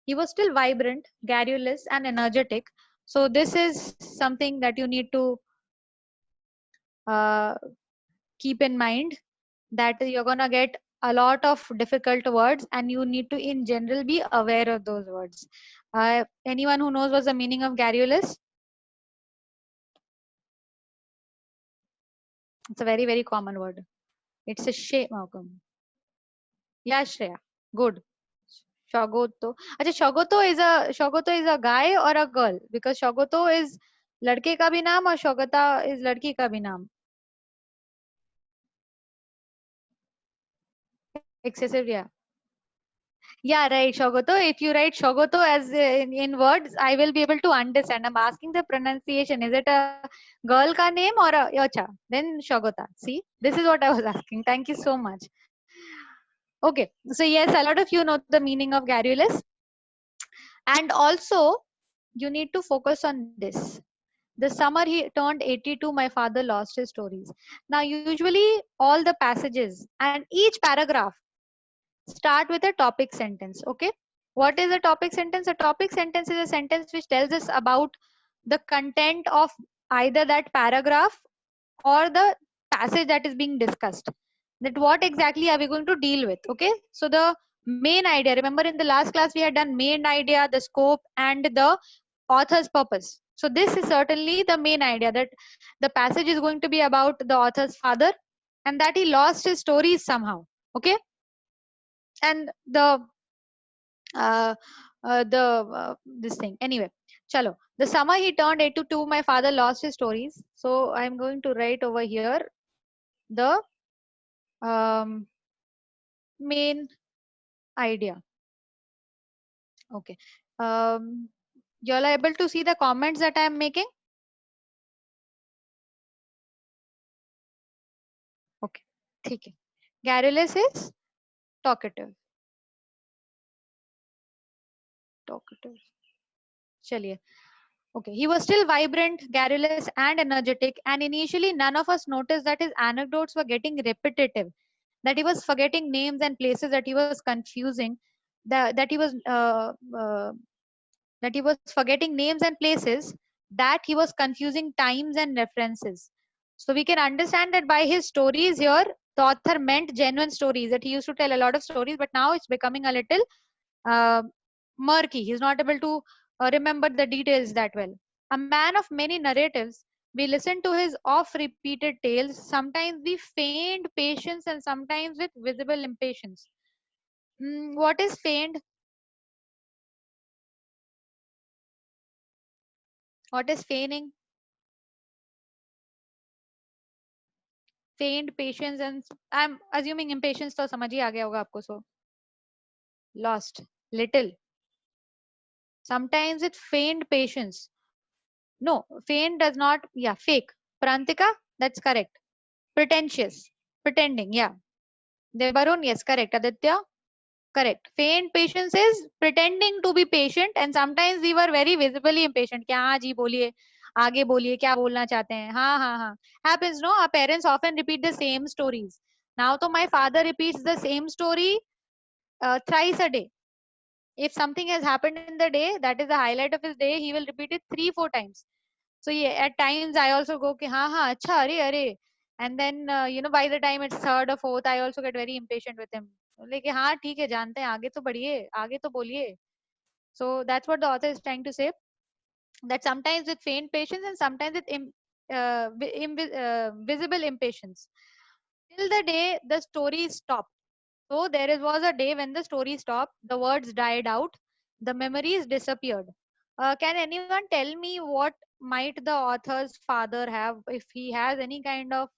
He was still vibrant, garrulous, and energetic. So this is something that you need to uh, keep in mind, that you're gonna get a lot of difficult words, and you need to, in general, be aware of those words. Anyone who knows what's the meaning of garrulous? It's a very, very common word. It's a shame. Yeah, Shreya. Good. Shogoto. अच्छा, Shogoto is a guy or a girl? Because Shogoto is लड़के का भी नाम और Shogata is लड़की का भी नाम. Excessive, yeah. Yeah, right, Shogoto. If you write Shogoto as in words, I will be able to understand. I'm asking the pronunciation. Is it a girl ka name or a yocha? Then Shogota. See, this is what I was asking. Thank you so much. Okay, so yes, a lot of you know the meaning of garrulous. And also, you need to focus on this. The summer he turned 82, my father lost his stories. Now, usually all the passages and each paragraph start with a topic sentence. Okay. What is a topic sentence? A topic sentence is a sentence which tells us about the content of either that paragraph or the passage that is being discussed. that what exactly are we going to deal with. Okay, so the main idea, remember in the last class we had done main idea, the scope, and the author's purpose. So this is certainly the main idea, that the passage is going to be about the author's father and that he lost his stories somehow. Okay, and uh, this thing anyway. Chalo, the summer he turned 8 to 2, my father lost his stories. So I'm going to write over here the um, main idea. Okay. You all are able to see the comments that I am making? Okay. ठीक है. Garrulous is talkative. Talkative. चलिए. Okay. He was still vibrant, garrulous, and energetic. And initially, none of us noticed that his anecdotes were getting repetitive, that he was forgetting names and places, that he was confusing, that he was forgetting names and places, that he was confusing times and references. So we can understand that by his stories here, the author meant genuine stories, that he used to tell a lot of stories, but now it's becoming a little uh, murky. He's not able to remember the details that well. A man of many narratives, we listen to his oft repeated tales, sometimes we feigned patience and sometimes with visible impatience. What is feigned? What is feigning? Feigned patience, and I'm assuming impatience तो समझ ही आ गया होगा आपको. So lost, little, sometimes with feigned patience. No, feigned does not, yeah, fake. Prantika, that's correct. Pretentious, pretending, yeah. Debarun, yes, correct. Aditya, correct. Feigned patience is pretending to be patient, and sometimes we were very visibly impatient. क्या हाँ जी बोलिए, आगे बोलिए, क्या बोलना चाहते हैं. हाँ हाँ हाँ. Happens, no? Our parents often repeat the same stories. Now तो my father repeats the same story thrice a day. If something has happened in the day, that is the highlight of his day, he will repeat it 3-4 times. So yeah, at times I also go कि हाँ हाँ अच्छा अरे अरे, and then by the time it's third or fourth, I also get very impatient with him. लेकिन हाँ ठीक है, जानते हैं, आगे तो बढ़िए, आगे तो बोलिए. So that's what the author is trying to say, that sometimes with feigned patience and sometimes with visible impatience. Till the day the story stopped. So was a day when the story stopped, the words died out, the memories disappeared. Can anyone tell me what might the author's father have, if he has any kind of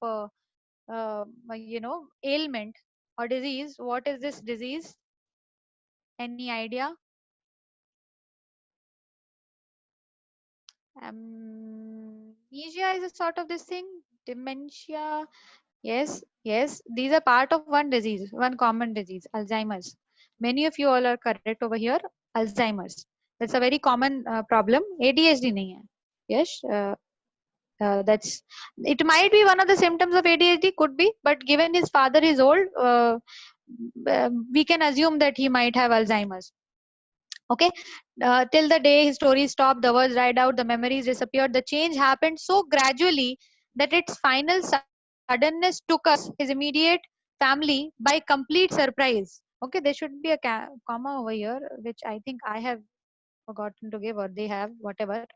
ailment or disease? What is this disease? Any idea? Amnesia is a sort of this thing. Dementia. Yes, yes. These are part of one disease, one common disease, Alzheimer's. Many of you all are correct over here. Alzheimer's. That's a very common problem. ADHD nahi hai. Yes, that's. It might be one of the symptoms of ADHD. Could be, but given his father is old, we can assume that he might have Alzheimer's. Okay, till the day his story stopped, the words died out, the memories disappeared. The change happened so gradually that its final suddenness took us, his immediate family, by complete surprise. Okay, there should be a comma over here, which I think I have forgotten to give, or they have, whatever.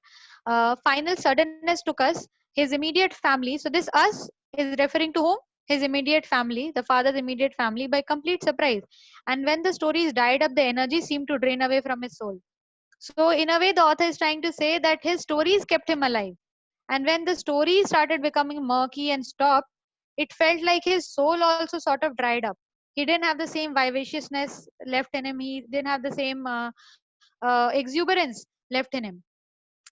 Final suddenness took us, his immediate family. So this us is referring to whom? His immediate family, the father's immediate family, by complete surprise. And when the stories died up, the energy seemed to drain away from his soul. So in a way, the author is trying to say that his stories kept him alive. And when the story started becoming murky and stopped, it felt like his soul also sort of dried up. He didn't have the same vivaciousness left in him. He didn't have the same exuberance left in him.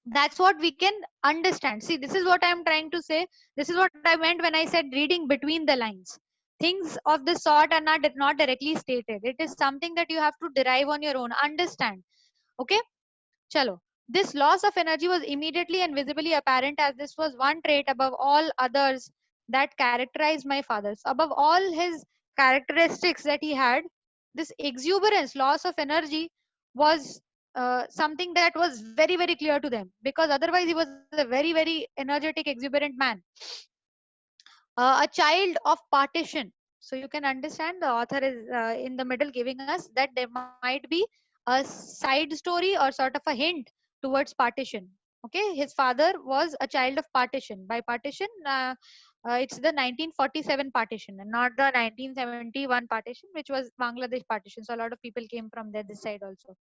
That's what we can understand. See, this is what I'm trying to say. This is what I meant when I said reading between the lines. Things of this sort are not directly stated. It is something that you have to derive on your own, understand. Okay, chalo. This loss of energy was immediately and visibly apparent, as this was one trait above all others that characterized my father. So above all his characteristics that he had, this exuberance, loss of energy, was something that was very, very clear to them, because otherwise he was a very, very energetic, exuberant man. A child of partition. So you can understand the author is in the middle giving us that there might be a side story or sort of a hint towards partition. Okay, his father was a child of partition. By partition, it's the 1947 partition and not the 1971 partition, which was Bangladesh partition. So a lot of people came from there, this side also.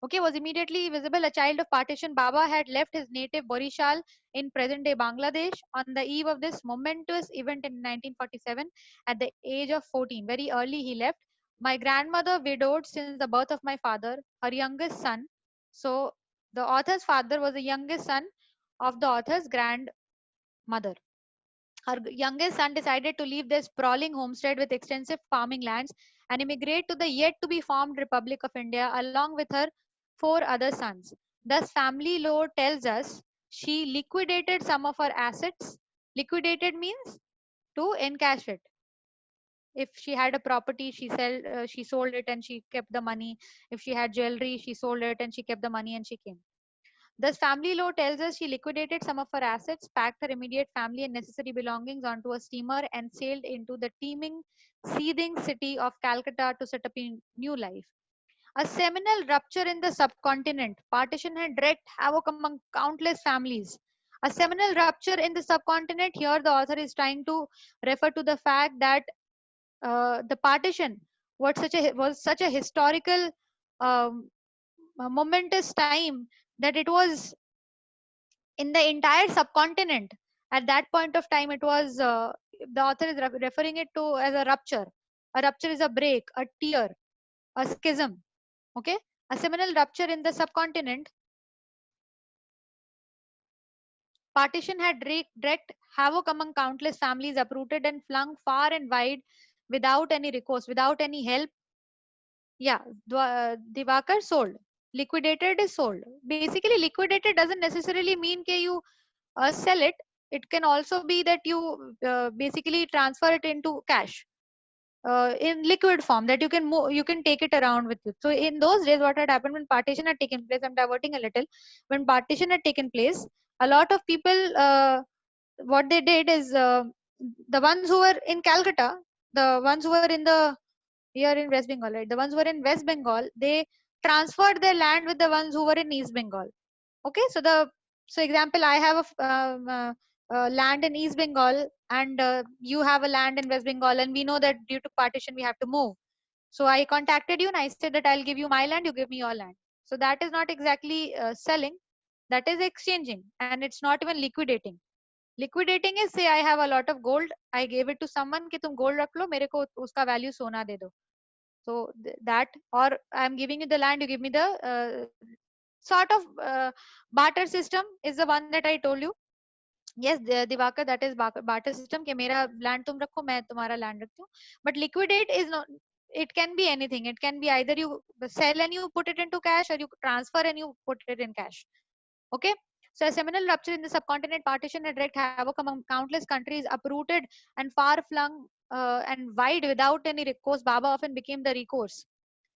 Okay, was immediately visible. A child of partition, Baba had left his native Borishal in present day Bangladesh on the eve of this momentous event in 1947 at the age of 14. Very early he left. My grandmother, widowed since the birth of my father, her youngest son. So the author's father was the youngest son of the author's grandmother. Her youngest son decided to leave their sprawling homestead with extensive farming lands and immigrate to the yet to be formed Republic of India along with her four other sons. Thus, family lore tells us she liquidated some of her assets. Liquidated means to encash it. If she had a property, she sold it and she kept the money. If she had jewelry, she sold it and she kept the money and she came. Thus, family law tells us she liquidated some of her assets, packed her immediate family and necessary belongings onto a steamer, and sailed into the teeming, seething city of Calcutta to set up a new life. A seminal rupture in the subcontinent. Partition had wreaked havoc among countless families. A seminal rupture in the subcontinent. Here, the author is trying to refer to the fact that the partition was such a historical, um, momentous time that it was in the entire subcontinent. At that point of time, it was the author is referring it to as a rupture. A rupture is a break, a tear, a schism. Okay, a seminal rupture in the subcontinent. Partition had wreaked havoc among countless families, uprooted and flung far and wide without any recourse, without any help. Yeah, Divakar sold. Liquidated is sold. Basically, liquidated doesn't necessarily mean that you sell it. It can also be that you basically transfer it into cash in liquid form, that you can move, you can take it around with you. So in those days, what had happened when partition had taken place, I'm diverting a little. When partition had taken place, a lot of people, what they did is, the ones who were in Calcutta, the ones who were in the here in West Bengal, right? The ones who were in West Bengal, they transferred their land with the ones who were in East Bengal. Okay, so example, I have land in East Bengal, and you have a land in West Bengal, and we know that due to partition we have to move. So I contacted you and I said that I'll give you my land, you give me your land. So that is not exactly selling, that is exchanging, and it's not even liquidating. Liquidating is, say I have a lot of gold, I gave it to someone कि तुम gold रख लो, मेरे को उसका value सोना दे दो. So that, or I'm giving you the land, you give me the sort of barter system is the one that I told you. Yes, Divakar, that is barter system कि मेरा land तुम रखो, मैं तुम्हारा land रखती हूँ. But liquidate is not, it can be anything. It can be either you sell and you put it into cash, or you transfer and you put it in cash. Okay. So a seminal rupture in the subcontinent. Partition had wreaked havoc among countless countries, uprooted and far flung and wide without any recourse. Baba often became the recourse.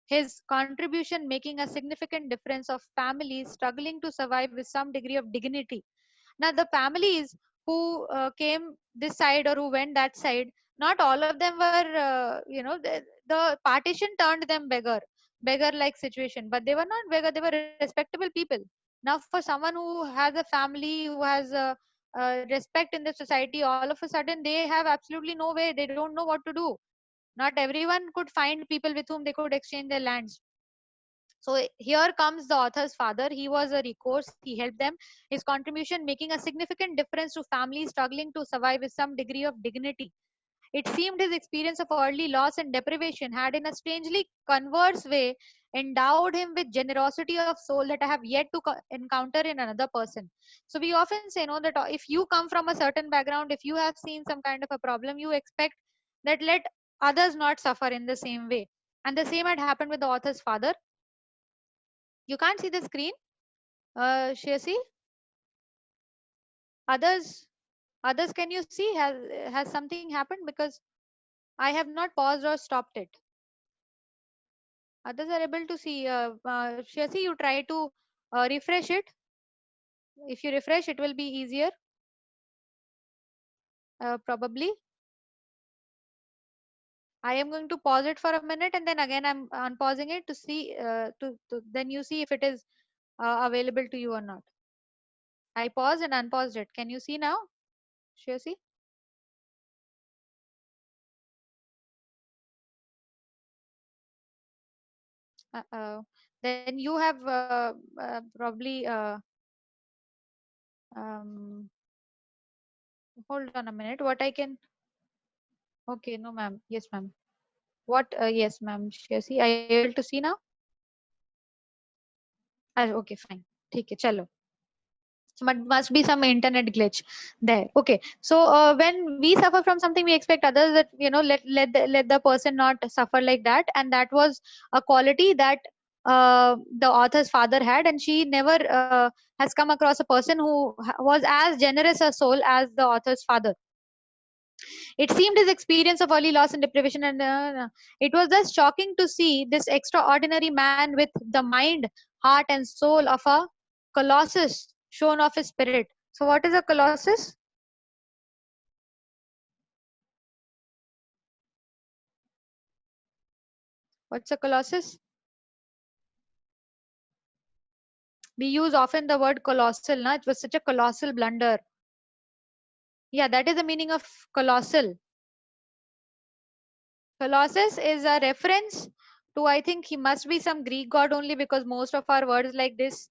His contribution making a significant difference of families struggling to survive with some degree of dignity. Now, the families who came this side or who went that side, not all of them were, the partition turned them beggar like situation, but they were not beggar, they were respectable people. Now, for someone who has a family, who has respect in the society, all of a sudden they have absolutely no way, they don't know what to do. Not everyone could find people with whom they could exchange their lands. So here comes the author's father. He was a recourse. He helped them. His contribution making a significant difference to families struggling to survive with some degree of dignity. It seemed his experience of early loss and deprivation had, in a strangely converse way, endowed him with generosity of soul that I have yet to encounter in another person. So we often say, no, that if you come from a certain background, if you have seen some kind of a problem, you expect that let others not suffer in the same way. And the same had happened with the author's father. You can't see the screen, Shesi? Others, others, can you see? Has something happened? Because I have not paused or stopped it. Others are able to see. Shesi, you try to refresh it. If you refresh, it will be easier, probably. I am going to pause it for a minute and then again I'm unpausing it to see, to then you see if it is available to you or not. I paused and unpaused it. Can you see now? Sure, see? Then you have probably um, hold on a minute. What I can? Okay, no, ma'am. Yes, ma'am. What? Yes, ma'am. Sure, see? Are you able to see now? Okay, fine. ठीक है, चलो. Must be some internet glitch there. Okay, so when we suffer from something, we expect others that, let the person not suffer like that, and that was a quality that the author's father had, and she never has come across a person who was as generous a soul as the author's father. It seemed his experience of early loss and deprivation, and it was thus shocking to see this extraordinary man with the mind, heart, and soul of a colossus shown of his spirit. So, what is a colossus? What's a colossus? We use often the word colossal. Na? It was such a colossal blunder. Yeah, that is the meaning of colossal. Colossus is a reference to, I think he must be some Greek god only, because most of our words like this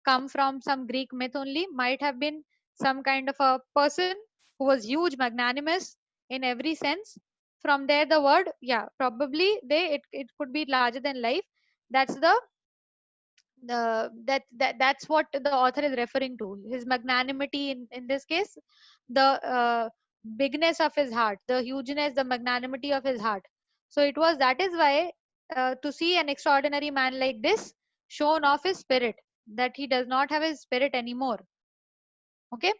come from some Greek myth only. Might have been some kind of a person who was huge, magnanimous in every sense. From there, the word, yeah, probably it could be larger than life. That's that's what the author is referring to. His magnanimity in this case, the bigness of his heart, the hugeness, the magnanimity of his heart. So that is why to see an extraordinary man like this shown off his spirit, that he does not have his spirit anymore. Okay.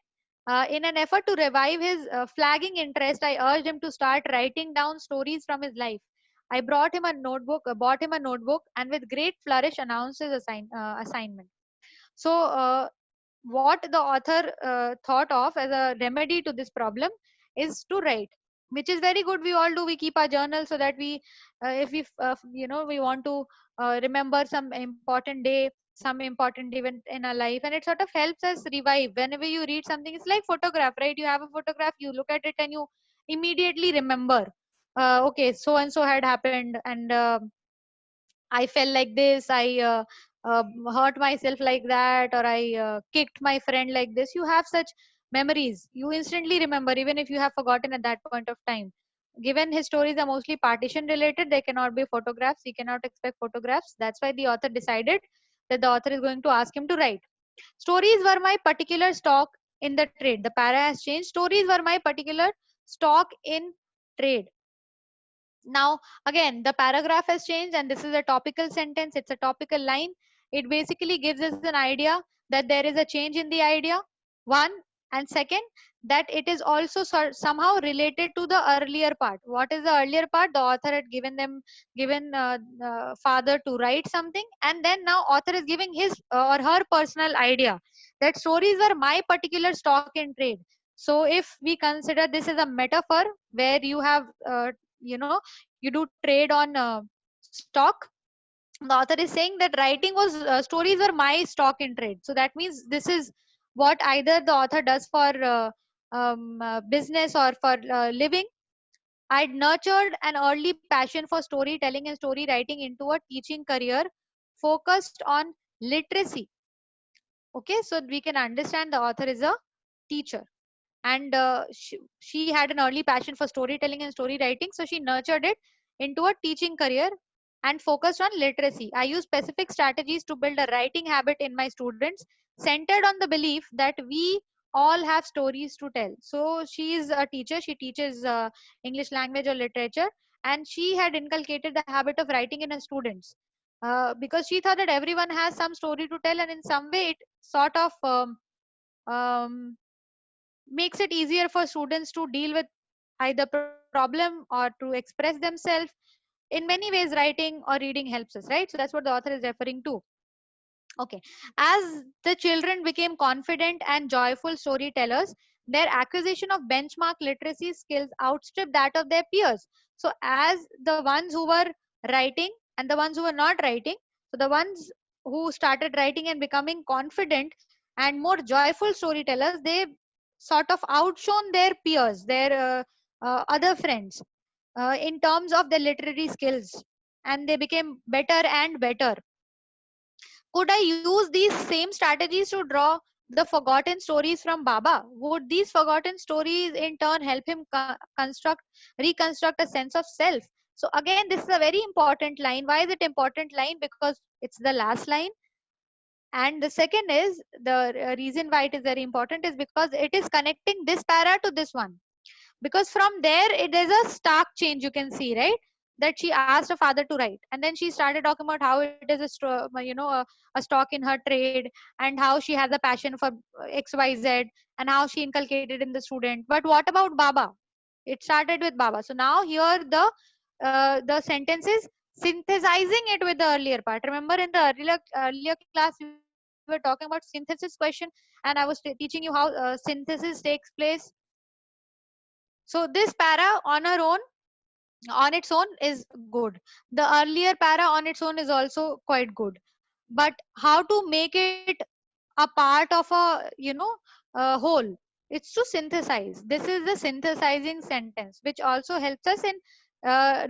In an effort to revive his flagging interest, I urged him to start writing down stories from his life. I bought him a notebook, and with great flourish announced his assignment. So, what the author thought of as a remedy to this problem is to write, which is very good. We all do. We keep our journal so that if we, we want to remember some important day, some important event in our life, and it sort of helps us revive. Whenever you read something, it's like photograph, right? You have a photograph, you look at it, and you immediately remember. Okay, so and so had happened, and I felt like this, I hurt myself like that, or I kicked my friend like this. You have such memories. You instantly remember, even if you have forgotten at that point of time. Given his stories are mostly partition related, they cannot be photographs. He cannot expect photographs. That's why the author decided that the author is going to ask him to write. Stories were my particular stock in the trade. The para has changed. Stories were my particular stock in trade. Now, again, the paragraph has changed, and this is a topical sentence. It's a topical line. It basically gives us an idea that there is a change in the idea. One, and second, that it is also somehow related to the earlier part. What is the earlier part? The author had given father to write something, and then now author is giving his or her personal idea that stories were my particular stock in trade. So if we consider this as a metaphor where you have you know you do trade on stock, the author is saying that writing was stories were my stock in trade. So that means this is what either the author does for business or for living. I'd nurtured an early passion for storytelling and story writing into a teaching career focused on literacy. Okay, so we can understand the author is a teacher, and she had an early passion for storytelling and story writing, so she nurtured it into a teaching career and focused on literacy. I use specific strategies to build a writing habit in my students, centered on the belief that we all have stories to tell. So she is a teacher. She teaches English language or literature, and she had inculcated the habit of writing in her students because she thought that everyone has some story to tell, and in some way it sort of um, makes it easier for students to deal with either problem or to express themselves. In many ways, writing or reading helps us, right? So that's what the author is referring to. Okay. As the children became confident and joyful storytellers, their acquisition of benchmark literacy skills outstripped that of their peers. So as the ones who were writing and the ones who were not writing, so the ones who started writing and becoming confident and more joyful storytellers, they sort of outshone their peers, their other friends in terms of their literary skills, and they became better and better. Could I use these same strategies to draw the forgotten stories from Baba? Would these forgotten stories in turn help him reconstruct a sense of self? So again, this is a very important line. Why is it important line? Because it's the last line. And the second is the reason why it is very important is because it is connecting this para to this one, because from there it is a stark change, you can see, right? That she asked her father to write, and then she started talking about how it is a stock in her trade, and how she has a passion for xyz, and how she inculcated in the student. But what about Baba? It started with Baba. So now here the sentence is synthesizing it with the earlier part. Remember in the earlier class we were talking about synthesis question, and I was teaching you how synthesis takes place. So this para on her own, on its own, is good. The earlier para on its own is also quite good. But how to make it a part of a whole? It's to synthesize. This is the synthesizing sentence, which also helps us in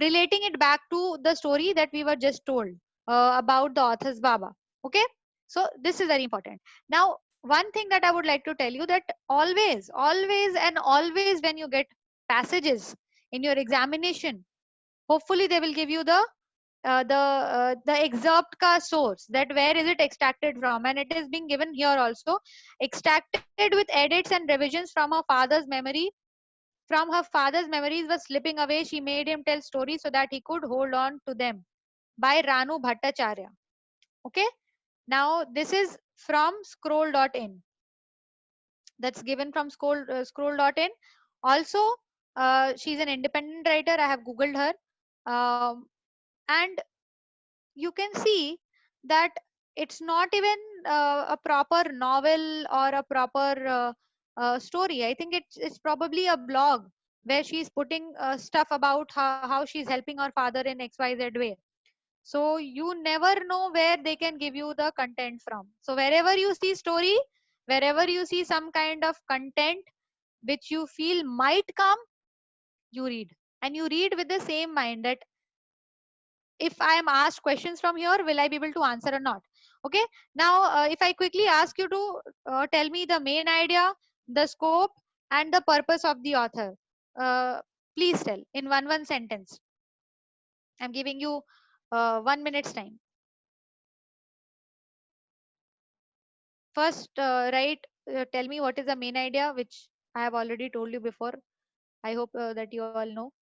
relating it back to the story that we were just told about the author's Baba. Okay, so this is very important. Now, one thing that I would like to tell you, that always and always when you get passages in your examination, hopefully they will give you the excerpt ka source, that where is it extracted from, and it is being given here also. Extracted with edits and revisions from her father's memory. From her father's memories were slipping away, she made him tell stories so that he could hold on to them, by Ranu Bhattacharya. Okay, now this is from scroll.in. That's given from scroll.in. Also, she's an independent writer. I have googled her. And you can see that it's not even a proper novel or a proper story. I think it's probably a blog where she's putting stuff about how she's helping her father in xyz way. So you never know where they can give you the content from. So wherever you see story, wherever you see some kind of content which you feel might come, you read. And you read with the same mind that if I am asked questions from here, will I be able to answer or not? Okay. Now, if I quickly ask you to tell me the main idea, the scope, and the purpose of the author, uh, please tell in one sentence. I'm giving you 1 minute's time. First, tell me what is the main idea, which I have already told you before. I hope that you all know.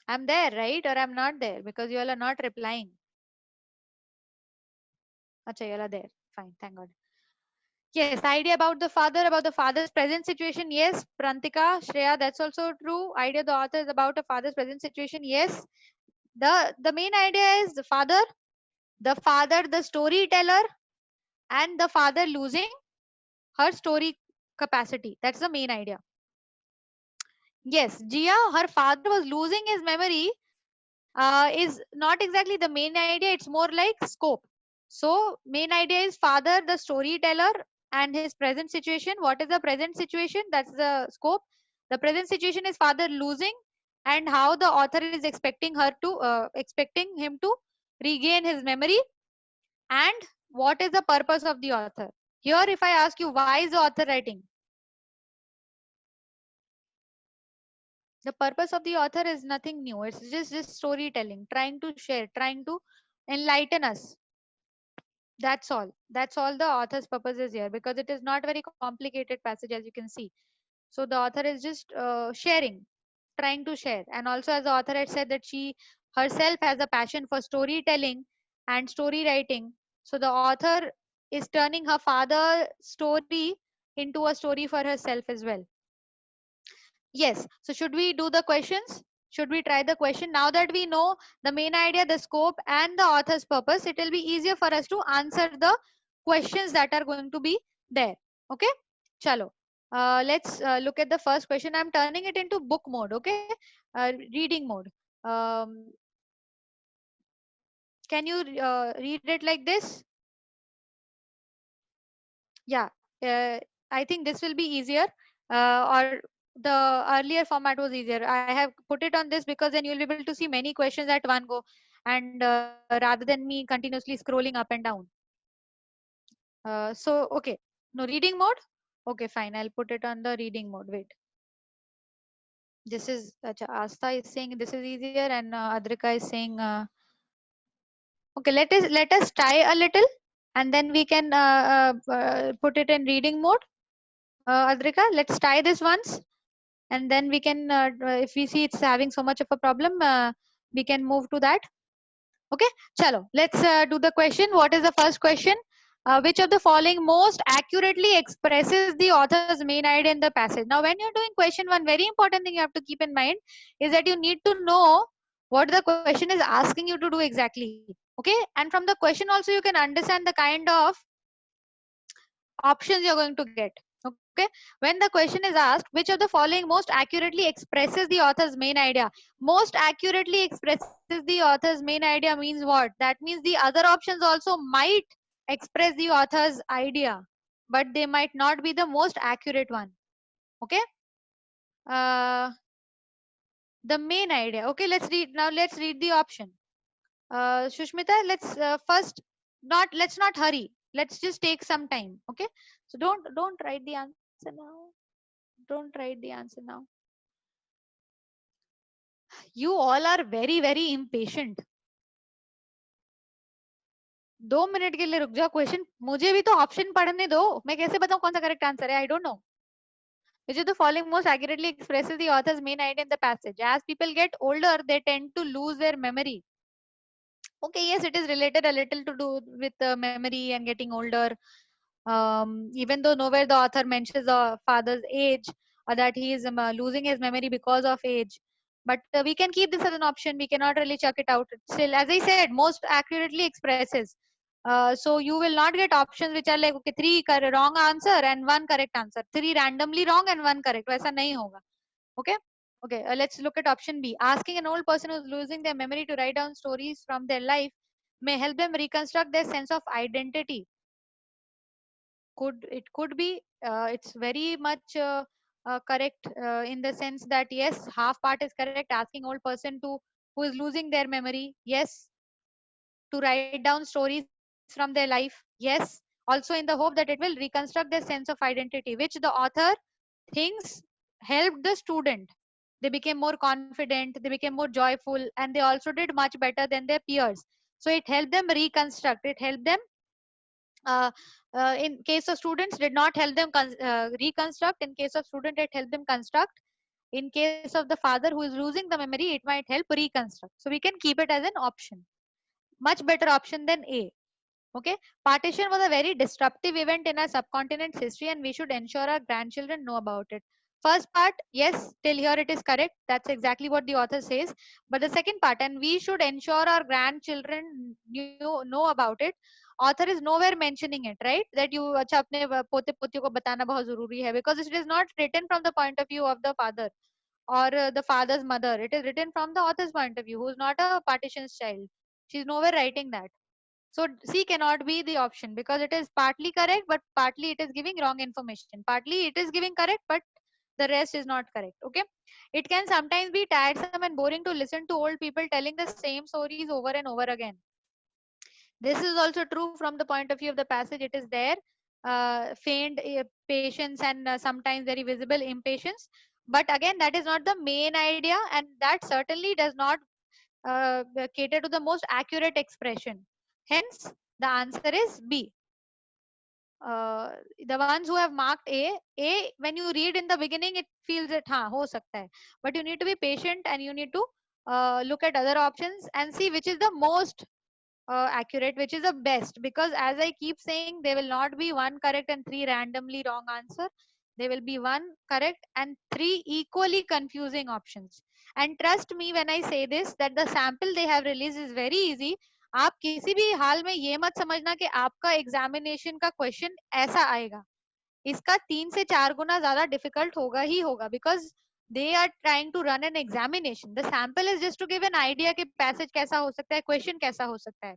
I'm there, right? Or I'm not there, because you all are not replying. Acha, you all are there. Fine, thank God. Yes, idea about the father's present situation. Yes, Prantika, Shreya, that's also true. Idea the author is about a father's present situation. Yes, the main idea is the storyteller, and the father losing her story capacity. That's the main idea. Yes, Jia, her father was losing his memory. Is not exactly the main idea. It's more like scope. So main idea is father, the storyteller, and his present situation. What is the present situation? That's the scope. The present situation is father losing, and how the author is expecting him to regain his memory, and what is the purpose of the author. Here, if I ask you, why is the author writing? The purpose of the author is nothing new. It's just storytelling, trying to share, trying to enlighten us. That's all the author's purpose is here, because it is not very complicated passage, as you can see. So the author is just sharing, trying to share. And also, as the author had said, that she herself has a passion for storytelling and story writing. So the author is turning her father's story into a story for herself as well. Yes, so should we do the questions? Should we try the question? Now that we know the main idea, the scope, and the author's purpose, it will be easier for us to answer the questions that are going to be there. Okay, chalo. Let's look at the first question. I'm turning it into book mode. Okay, reading mode. Um, can you read it like this? Yeah, uh, I think this will be easier, or the earlier format was easier. I have put it on this because then you'll be able to see many questions at one go, and rather than me continuously scrolling up and down. So okay, no reading mode. Okay, fine. I'll put it on the reading mode. Wait, this is Asta is saying this is easier, and Adrika is saying okay. Let us try a little, and then we can put it in reading mode. Adrika, let's try this once, and then we can if we see it's having so much of a problem, we can move to that. Okay, chalo, let's do the question. What is the first question? Which of the following most accurately expresses the author's main idea in the passage? Now when you're doing question one, very important thing you have to keep in mind is that you need to know what the question is asking you to do exactly. Okay, and from the question also you can understand the kind of options you're going to get. Okay, when the question is asked, which of the following most accurately expresses the author's main idea? Most accurately expresses the author's main idea means what? That means the other options also might express the author's idea, but they might not be the most accurate one. Okay, uh, the main idea. Okay, let's read now. Let's read the option. Shushmita, let's first not let's not hurry. Let's just take some time. Okay, so don't write the answer now. Don't write the answer now. You all are very very impatient. 2 minute के लिए रुक जाओ. Question मुझे भी तो option पढ़ने दो. मैं कैसे बताऊं कौन सा करेक्ट आंसर है? I don't know. Which of the following most accurately expresses the author's main idea in the passage? As people get older, they tend to lose their memory. Okay, yes, it is related a little to do with memory and getting older. Even though nowhere the author mentions the father's age or that he is losing his memory because of age, but we can keep this as an option. We cannot really chuck it out. Still, as I said, most accurately expresses. So you will not get options which are like okay, wrong answer and one correct answer, 3 randomly wrong and one correct. वैसा नहीं होगा. Okay. Okay, let's look at option B. Asking an old person who's losing their memory to write down stories from their life may help them reconstruct their sense of identity. Could be it's very much correct in the sense that yes, half part is correct. Asking old person to who is losing their memory, yes, to write down stories from their life, yes, also in the hope that it will reconstruct their sense of identity, which the author thinks helped the student. They became more confident, they became more joyful, and they also did much better than their peers. So it helped them reconstruct, it helped them uh, in case of students did not help them reconstruct. In case of student it helped them construct. In case of the father who is losing the memory, it might help reconstruct. So we can keep it as an option, much better option than A. Okay, partition was a very disruptive event in our subcontinent's history and we should ensure our grandchildren know about it. First part, yes, till here it is correct. That's exactly what the author says. But the second part, and we should ensure our grandchildren know about it. Author is nowhere mentioning it, right? That you अच्छा अपने पोते पोतियों को बताना बहुत जरूरी है, because it is not written from the point of view of the father or the father's mother. It is written from the author's point of view, who is not a partition's child. She's nowhere writing that. So C cannot be the option because it is partly correct, but partly it is giving wrong information. Partly it is giving correct, but the rest is not correct. Okay. It can sometimes be tiresome and boring to listen to old people telling the same stories over and over again. This is also true from the point of view of the passage. It is there, feigned patience and sometimes very visible impatience. But again, that is not the main idea, and that certainly does not cater to the most accurate expression. Hence, the answer is B. The ones who have marked A, when you read in the beginning, it feels that ho sakta hai. But you need to be patient and you need to look at other options and see which is the most accurate, which is the best. Because as I keep saying, there will not be one correct and 3 randomly wrong answer. there will be one correct and three equally confusing options. And trust me when I say this that the sample they have released is very easy. आप किसी भी हाल में ये मत समझना कि आपका examination का क्वेश्चन ऐसा आएगा. इसका 3 से 4 गुना ज्यादा डिफिकल्ट होगा ही होगा, because they are trying to run an examination. The sample is just to give an idea कि passage कैसा हो सकता है, question कैसा हो सकता है.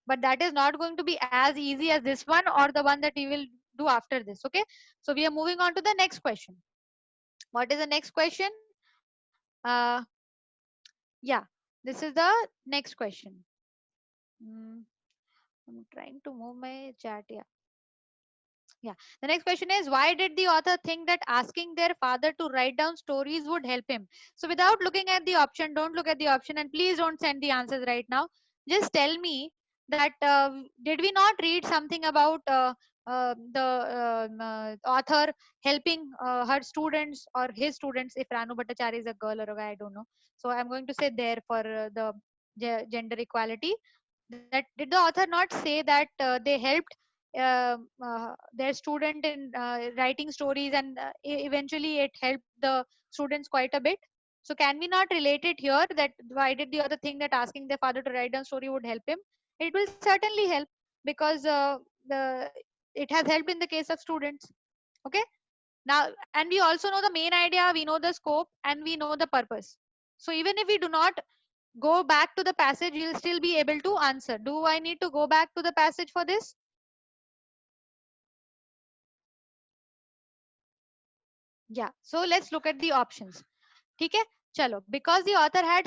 But that is not going to be as easy as this one or the one that you will do after this. Okay, so we are moving on to the next question. What is the next question? Yeah, this is the next question. I'm trying to move my chat. Yeah, the next question is, why did the author think that asking their father to write down stories would help him? So without looking at the option, don't look at the option, and please don't send the answers right now. Just tell me that did we not read something about the author helping her students or his students? If Ranu Bhattacharya is a girl or a guy, I don't know. So I'm going to say there for the gender equality. That did the author not say that they helped their student in writing stories, and eventually it helped the students quite a bit? So can we not relate it here, that why did the other think that asking their father to write down story would help him? It will certainly help, because it has helped in the case of students. Okay, now, and we also know the main idea, we know the scope, and we know the purpose. So even if we do not go back to the passage, you'll still be able to answer. Do I need to go back to the passage for this? Yeah, so let's look at the options. Okay, chalo. Because the author had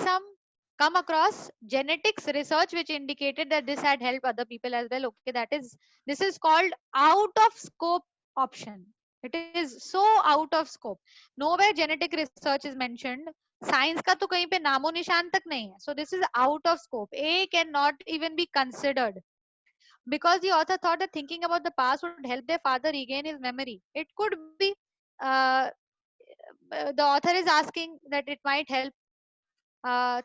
come across genetics research which indicated that this had helped other people as well. Okay, this is called out of scope option. It is so out of scope. Nowhere genetic research is mentioned. Science का तो कहीं पे नामो निशान तक नहीं है. So this is out of scope. A cannot even be considered, because the author thought that thinking about the past would help their father regain his memory. It could be. Uh, the author is asking that it might help.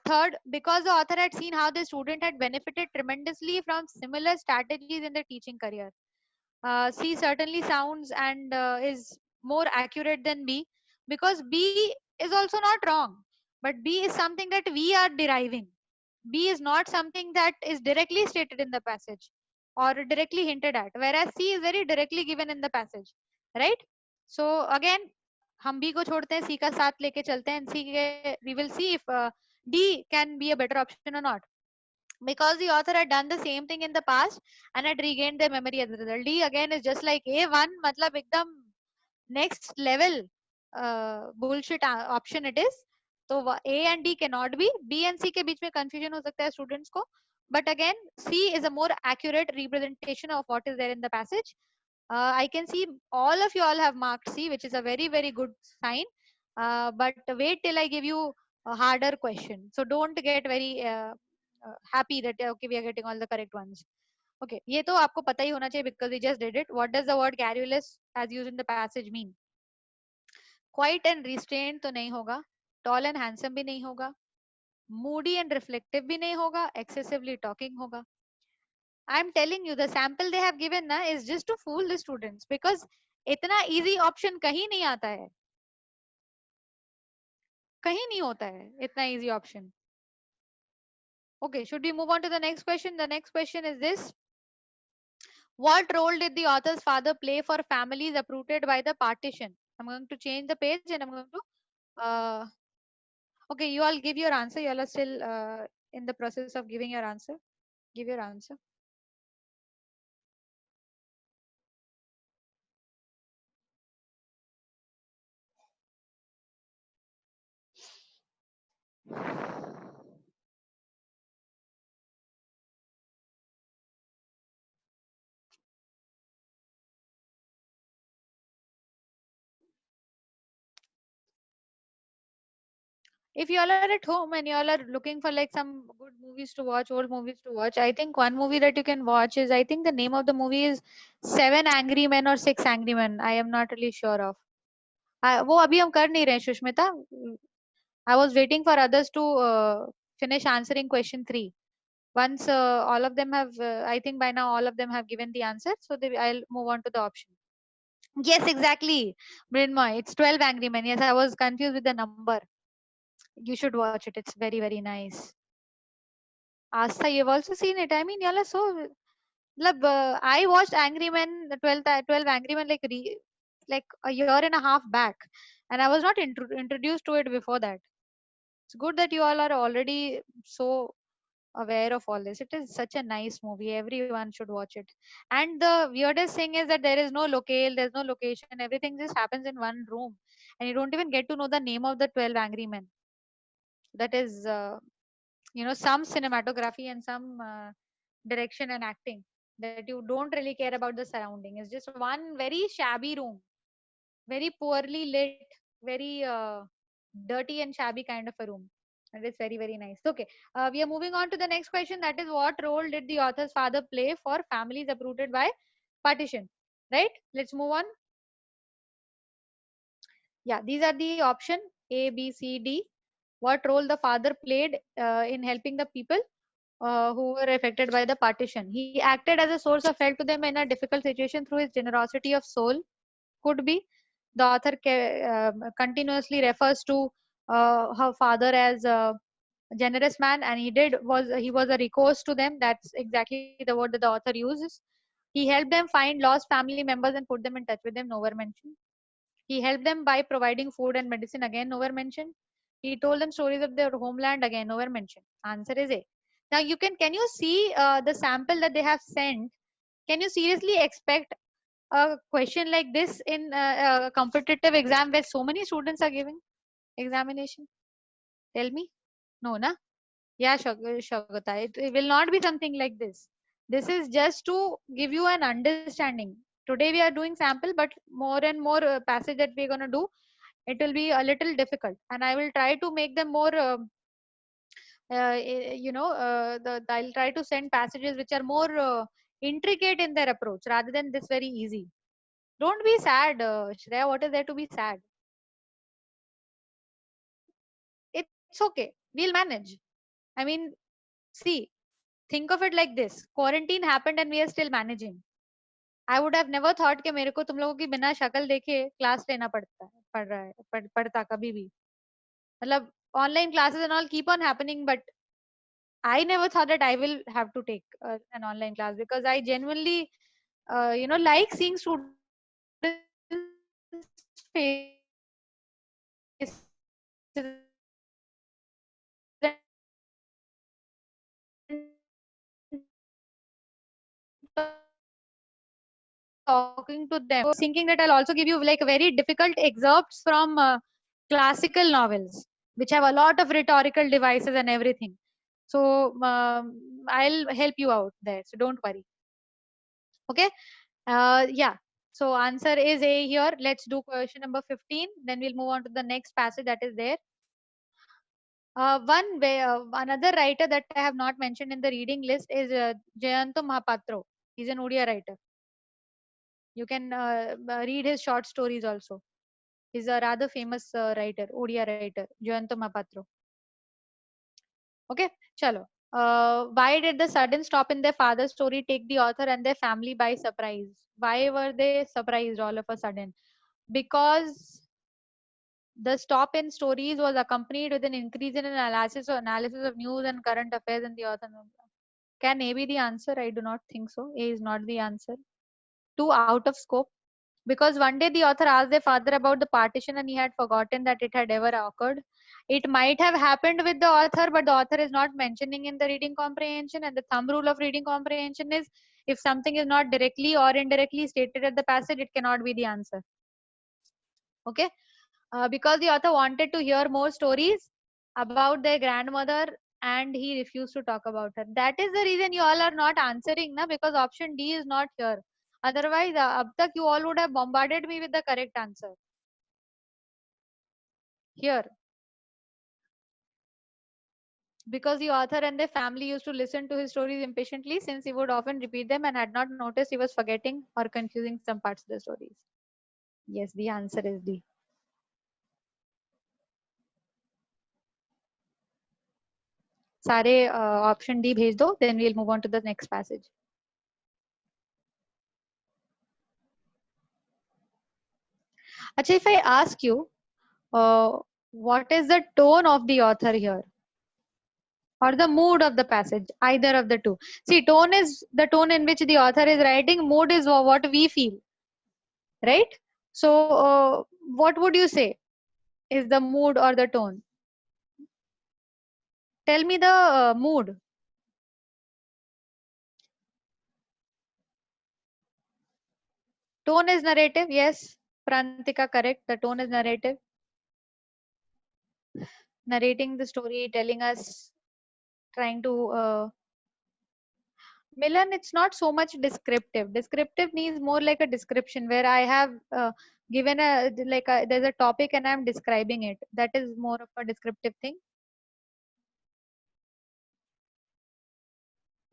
Third, because the author had seen how the student had benefited tremendously from similar strategies in their teaching career. C certainly sounds and is more accurate than B, because B is also not wrong, but B is something that we are deriving. B is not something that is directly stated in the passage or directly hinted at, whereas C is very directly given in the passage, right? So again, हम B को छोड़ते हैं, C का साथ लेके चलते हैं, and C के we will see if D can be a better option or not, because the author had done the same thing in the past and had regained their memory as a result. D again is just like A1, matlab ekdam next level bullshit option it is. So A and D cannot be. B and C के बीच में confusion हो सकता है students को. But again, C is a more accurate representation of what is there in the passage. I can see all of you all have marked C, which is a very, very good sign. But wait till I give you a harder question. So don't get very happy that okay, we are getting all the correct ones. Okay, ये तो आपको पता ही होना चाहिए because we just did it. What does the word garrulous as used in the passage mean? Quiet and restrained तो नहीं होगा, tall and handsome भी नहीं होगा, moody and reflective भी नहीं होगा, excessively talking होगा. I'm telling you, the sample they have given na is just to fool the students, because इतना easy option कहीं नहीं आता है, कहीं नहीं होता है इतना easy option. Okay, should we move on to the next question? The next question is this: what role did the author's father play for families uprooted by the partition? I'm going to change the page and I'm going to okay, you all give your answer. You all are still in the process of giving your answer. Give your answer. If you all are at home and you all are looking for like some good movies to watch, old movies to watch, I think one movie that you can watch is, I think the name of the movie is Seven Angry Men or Six Angry Men. I am not really sure of. वो अभी हम कर नहीं रहे Sushmita. I was waiting for others to finish answering question 3. Once all of them have, I think by now all of them have given the answer. So I'll move on to the option. Yes, exactly. Mrinmoy, it's 12 Angry Men. Yes, I was confused with the number. You should watch it. It's very, very nice. Asta, you've also seen it. I mean, y'all are so. I watched Angry Men, the 12 Angry Men, like a year and a half back, and I was not introduced to it before that. It's good that you all are already so aware of all this. It is such a nice movie. Everyone should watch it. And the weirdest thing is that there is no locale, there's no location. Everything just happens in one room, and you don't even get to know the name of the 12 Angry Men. That is, some cinematography and some direction and acting that you don't really care about the surrounding. It's just one very shabby room, very poorly lit, very dirty and shabby kind of a room. And it's very, very nice. Okay, we are moving on to the next question. That is, what role did the author's father play for families uprooted by partition? Right? Let's move on. Yeah, these are the option A, B, C, D. What role the father played in helping the people who were affected by the partition? He acted as a source of help to them in a difficult situation through his generosity of soul. Could be. The author continuously refers to her father as a generous man, and he was a recourse to them. That's exactly the word that the author uses. He helped them find lost family members and put them in touch with them. Nowhere mentioned. He helped them by providing food and medicine. Again, nowhere mentioned. He told them stories of their homeland. Again, nowhere mentioned. Answer is A. Now can you see the sample that they have sent? Can you seriously expect a question like this in a competitive exam where so many students are giving examination? Tell me. No, na? Yeah, Shagata. It will not be something like this. This is just to give you an understanding. Today we are doing sample, but more and more passage that we're going to do, it will be a little difficult. And I will try to make them more, I'll try to send passages which are more intricate in their approach rather than this very easy. Don't be sad, Shreya. What is there to be sad? It's okay. We'll manage. I mean, see, think of it like this. Quarantine happened and we are still managing. I would have never thought कि मेरे को तुम लोगों की बिना शक्ल देखे class लेना पड़ रहा है पढ़ता कभी भी मतलब online classes and all keep on happening, but I never thought that I will have to take an online class because I genuinely like seeing students faces talking to them. Thinking that I'll also give you like very difficult excerpts from classical novels, which have a lot of rhetorical devices and everything. So I'll help you out there. So don't worry. Okay. Yeah. So answer is A here. Let's do question number 15. Then we'll move on to the next passage that is there. Another writer that I have not mentioned in the reading list is Jayanta Mahapatra. He's an Odia writer. You can read his short stories also. He's a rather famous writer, Odia writer, Jayanta Mahapatra. Okay, chalo. Why did the sudden stop in their father's story take the author and their family by surprise? Why were they surprised all of a sudden? Because the stop in stories was accompanied with an increase in analysis of news and current affairs in the author. Can A be the answer? I do not think so. A is not the answer. Too out of scope. Because one day the author asked their father about the partition and he had forgotten that it had ever occurred. It might have happened with the author, but the author is not mentioning in the reading comprehension. And the thumb rule of reading comprehension is if something is not directly or indirectly stated at the passage, it cannot be the answer. Okay. Because the author wanted to hear more stories about their grandmother and he refused to talk about her. That is the reason you all are not answering, na? Because option D is not here. Otherwise, ab tak you all would have bombarded me with the correct answer. Here, because the author and their family used to listen to his stories impatiently since he would often repeat them and had not noticed he was forgetting or confusing some parts of the stories. Yes, the answer is D. सारे option D भेज दो, then we'll move on to the next passage. Acha, if I ask you, what is the tone of the author here? Or the mood of the passage, either of the two. See, tone is the tone in which the author is writing, mood is what we feel, right? So, what would you say is the mood or the tone? Tell me the mood. Tone is narrative, yes. Prantika, correct. The tone is narrative. Narrating the story, telling us, trying to Milan, it's not so much descriptive. Descriptive means more like a description where I have given there's a topic and I'm describing it. That is more of a descriptive thing.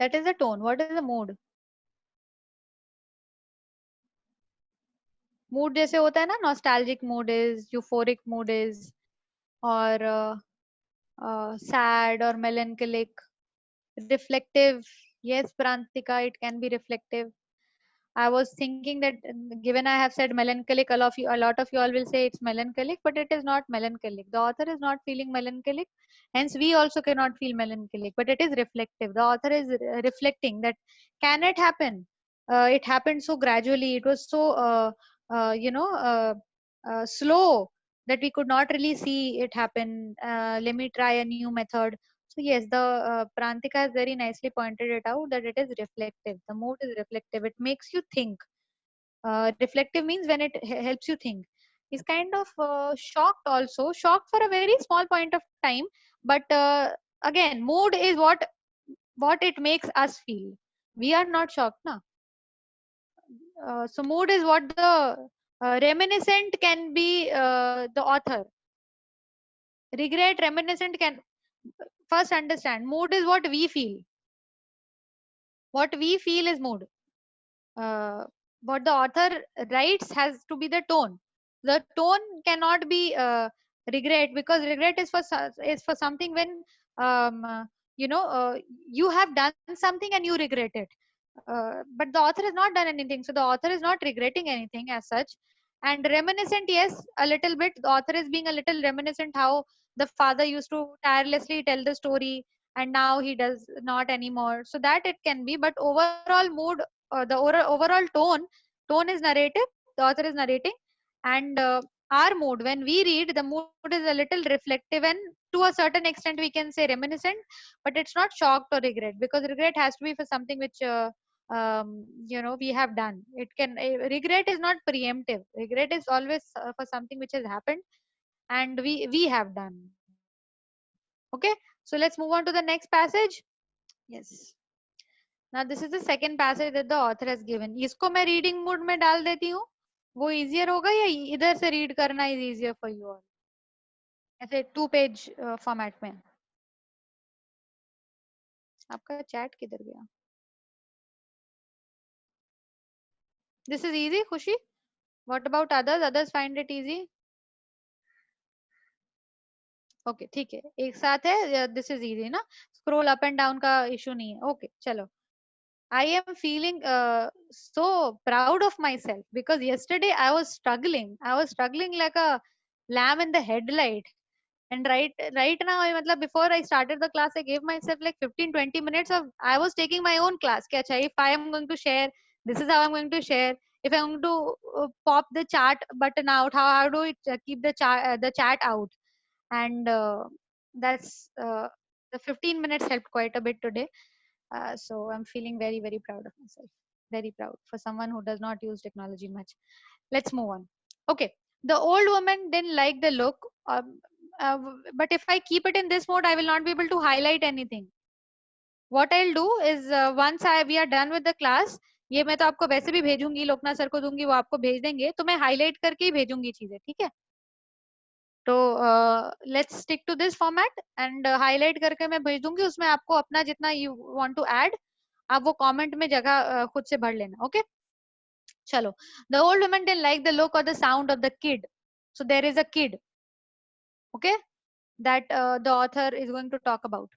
That is the tone. What is the mood? Mood जैसे होता है ना, nostalgic mood is, euphoric mood is, or sad or melancholic. Reflective, yes, Prantika, it can be reflective. I was thinking that given I have said melancholic, a lot of you all will say it's melancholic, but it is not melancholic. The author is not feeling melancholic. Hence, we also cannot feel melancholic, but it is reflective. The author is reflecting that can it happen? It happened so gradually. It was so, slow that we could not really see it happen. Let me try a new method. So yes, the Prantika has very nicely pointed it out that it is reflective. The mood is reflective. It makes you think. Reflective means when it helps you think. He's kind of shocked also, shocked for a very small point of time. But again, mood is what it makes us feel. We are not shocked, na. So mood is what the reminiscent can be the author. Regret, reminiscent can first understand. Mood is what we feel. What we feel is mood. What the author writes has to be the tone. The tone cannot be regret, because regret is is for something when um, uh, you have done something and you regret it. But the author has not done anything, so the author is not regretting anything as such. And reminiscent, yes, a little bit. The author is being a little reminiscent how the father used to tirelessly tell the story and now he does not anymore. So that it can be, but overall mood, the overall tone is narrative. The author is narrating, and our mood when we read, the mood is a little reflective, and to a certain extent we can say reminiscent, but it's not shocked or regret, because regret has to be for something which we have done. It can regret is not preemptive. Regret is always for something which has happened and we have done. Okay, so let's move on to the next passage. Yes. Now this is the second passage that the author has given. इसको मैं reading mood में डाल देती हूँ. वो easier होगा या इधर से read करना is easier for you all? ऐसे 2 page format में. आपका chat किधर गया? This is easy, खुशी? What about others? Others find it easy? Okay, ठीक है. एक साथ है. This is easy ना? Scroll up and down का issue नहीं है. Okay, चलो. I am feeling so proud of myself because yesterday I was struggling. I was struggling like a lamb in the headlight. And right now, matlab, before I started the class, I gave myself like 15-20 minutes of I was taking my own class. Ki, acha, if I am going to share, this is how I'm going to share. If I'm going to pop the chat button out, how do I keep the chat out? And that's the 15 minutes helped quite a bit today. So I'm feeling very, very proud of myself. Very proud for someone who does not use technology much. Let's move on. Okay. The old woman didn't like the look, but if I keep it in this mode, I will not be able to highlight anything. What I'll do is once we are done with the class, ये मैं तो आपको वैसे भी भेजूंगी, Loknath sir को दूंगी, वो आपको भेज देंगे, तो मैं हाईलाइट करके ही भेजूंगी चीजें, ठीक है? तो let's stick to this format and highlight करके मैं भेज दूंगी, उसमें आपको अपना जितना यू वांट टू ऐड आप वो कमेंट में जगह खुद से भर लेना. ओके, चलो. The old woman didn't like the look और the sound of the kid. So there is a kid, okay, that the author is going to talk about.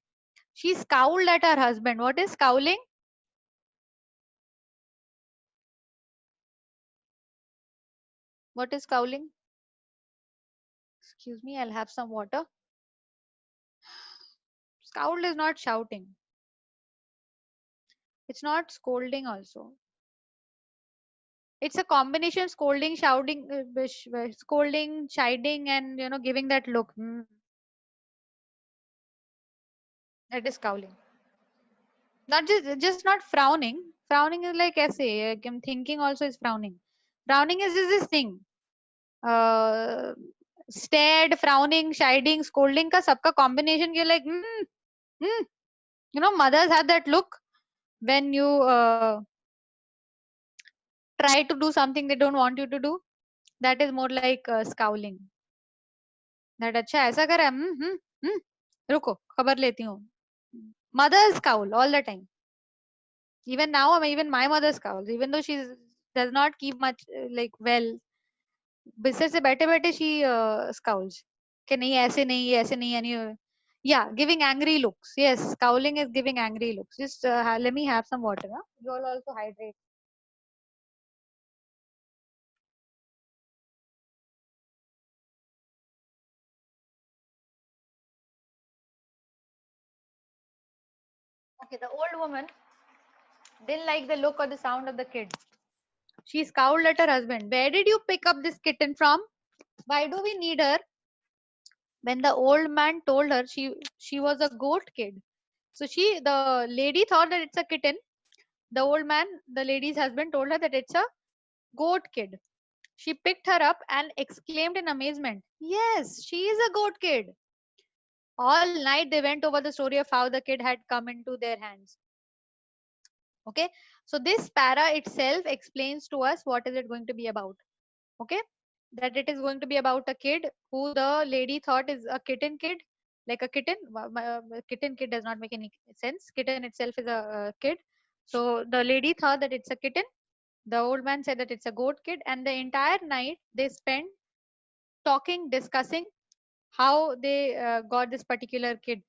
She scowled at her husband. What is scowling? What is scowling? Excuse me, I'll have some water. Scowl is not shouting. It's not scolding also. It's a combination scolding, shouting, scolding, chiding, and giving that look. That is scowling. Not just not frowning. Frowning is like essay. I'm thinking also is frowning. Frowning is just this thing. Uh, Stared, frowning, chiding, scolding का सबका combination के like mothers have that look when you try to do something they don't want you to do. That is more like scowling. That अच्छा ऐसा करा रुको खबर लेती हूँ. Mothers scowl all the time. Even now, even my mother scowls, even though she does not keep much like well. बिस्तर से बैठे बैठे she scowls कि नहीं ऐसे नहीं ऐसे नहीं यानी yeah, giving angry looks. Yes, scowling is giving angry looks. Just let me have some water. Huh? You all also hydrate. Okay, the old woman didn't like the look or the sound of the kid. She scowled at her husband. Where did you pick up this kitten from? Why do we need her? When the old man told her she was a goat kid. So the lady thought that it's a kitten. The old man, the lady's husband, told her that it's a goat kid. She picked her up and exclaimed in amazement, "Yes, she is a goat kid." All night they went over the story of how the kid had come into their hands. Okay, so this para itself explains to us what is it going to be about. Okay, that it is going to be about a kid who the lady thought is a kitten kid, like a kitten. Kitten kid does not make any sense. Kitten itself is a kid. So the lady thought that it's a kitten. The old man said that it's a goat kid, and the entire night they spent talking, discussing how they got this particular kid.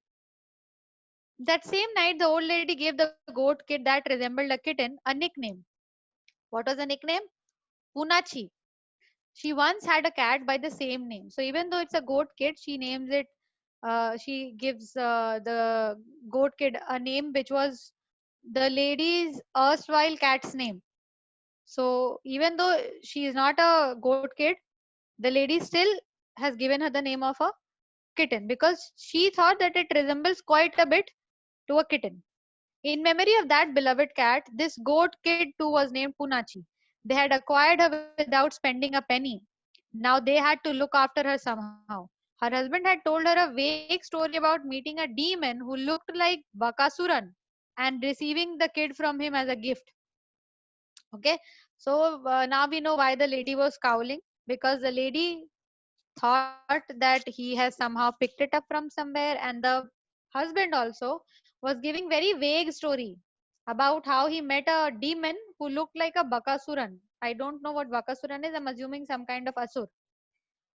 That same night, the old lady gave the goat kid that resembled a kitten a nickname. What was the nickname? Punachi. She once had a cat by the same name. So even though it's a goat kid, she names it. She gives the goat kid a name which was the lady's erstwhile cat's name. So even though she is not a goat kid, the lady still has given her the name of a kitten because she thought that it resembles quite a bit to a kitten. In memory of that beloved cat, this goat kid too was named Punachi. They had acquired her without spending a penny. Now they had to look after her somehow. Her husband had told her a vague story about meeting a demon who looked like Bakasuran and receiving the kid from him as a gift. Okay, so now we know why the lady was scowling, because the lady thought that he has somehow picked it up from somewhere, and the husband also was giving very vague story about how he met a demon who looked like a Bakasuran. I don't know what Bakasuran is. I'm assuming some kind of asur.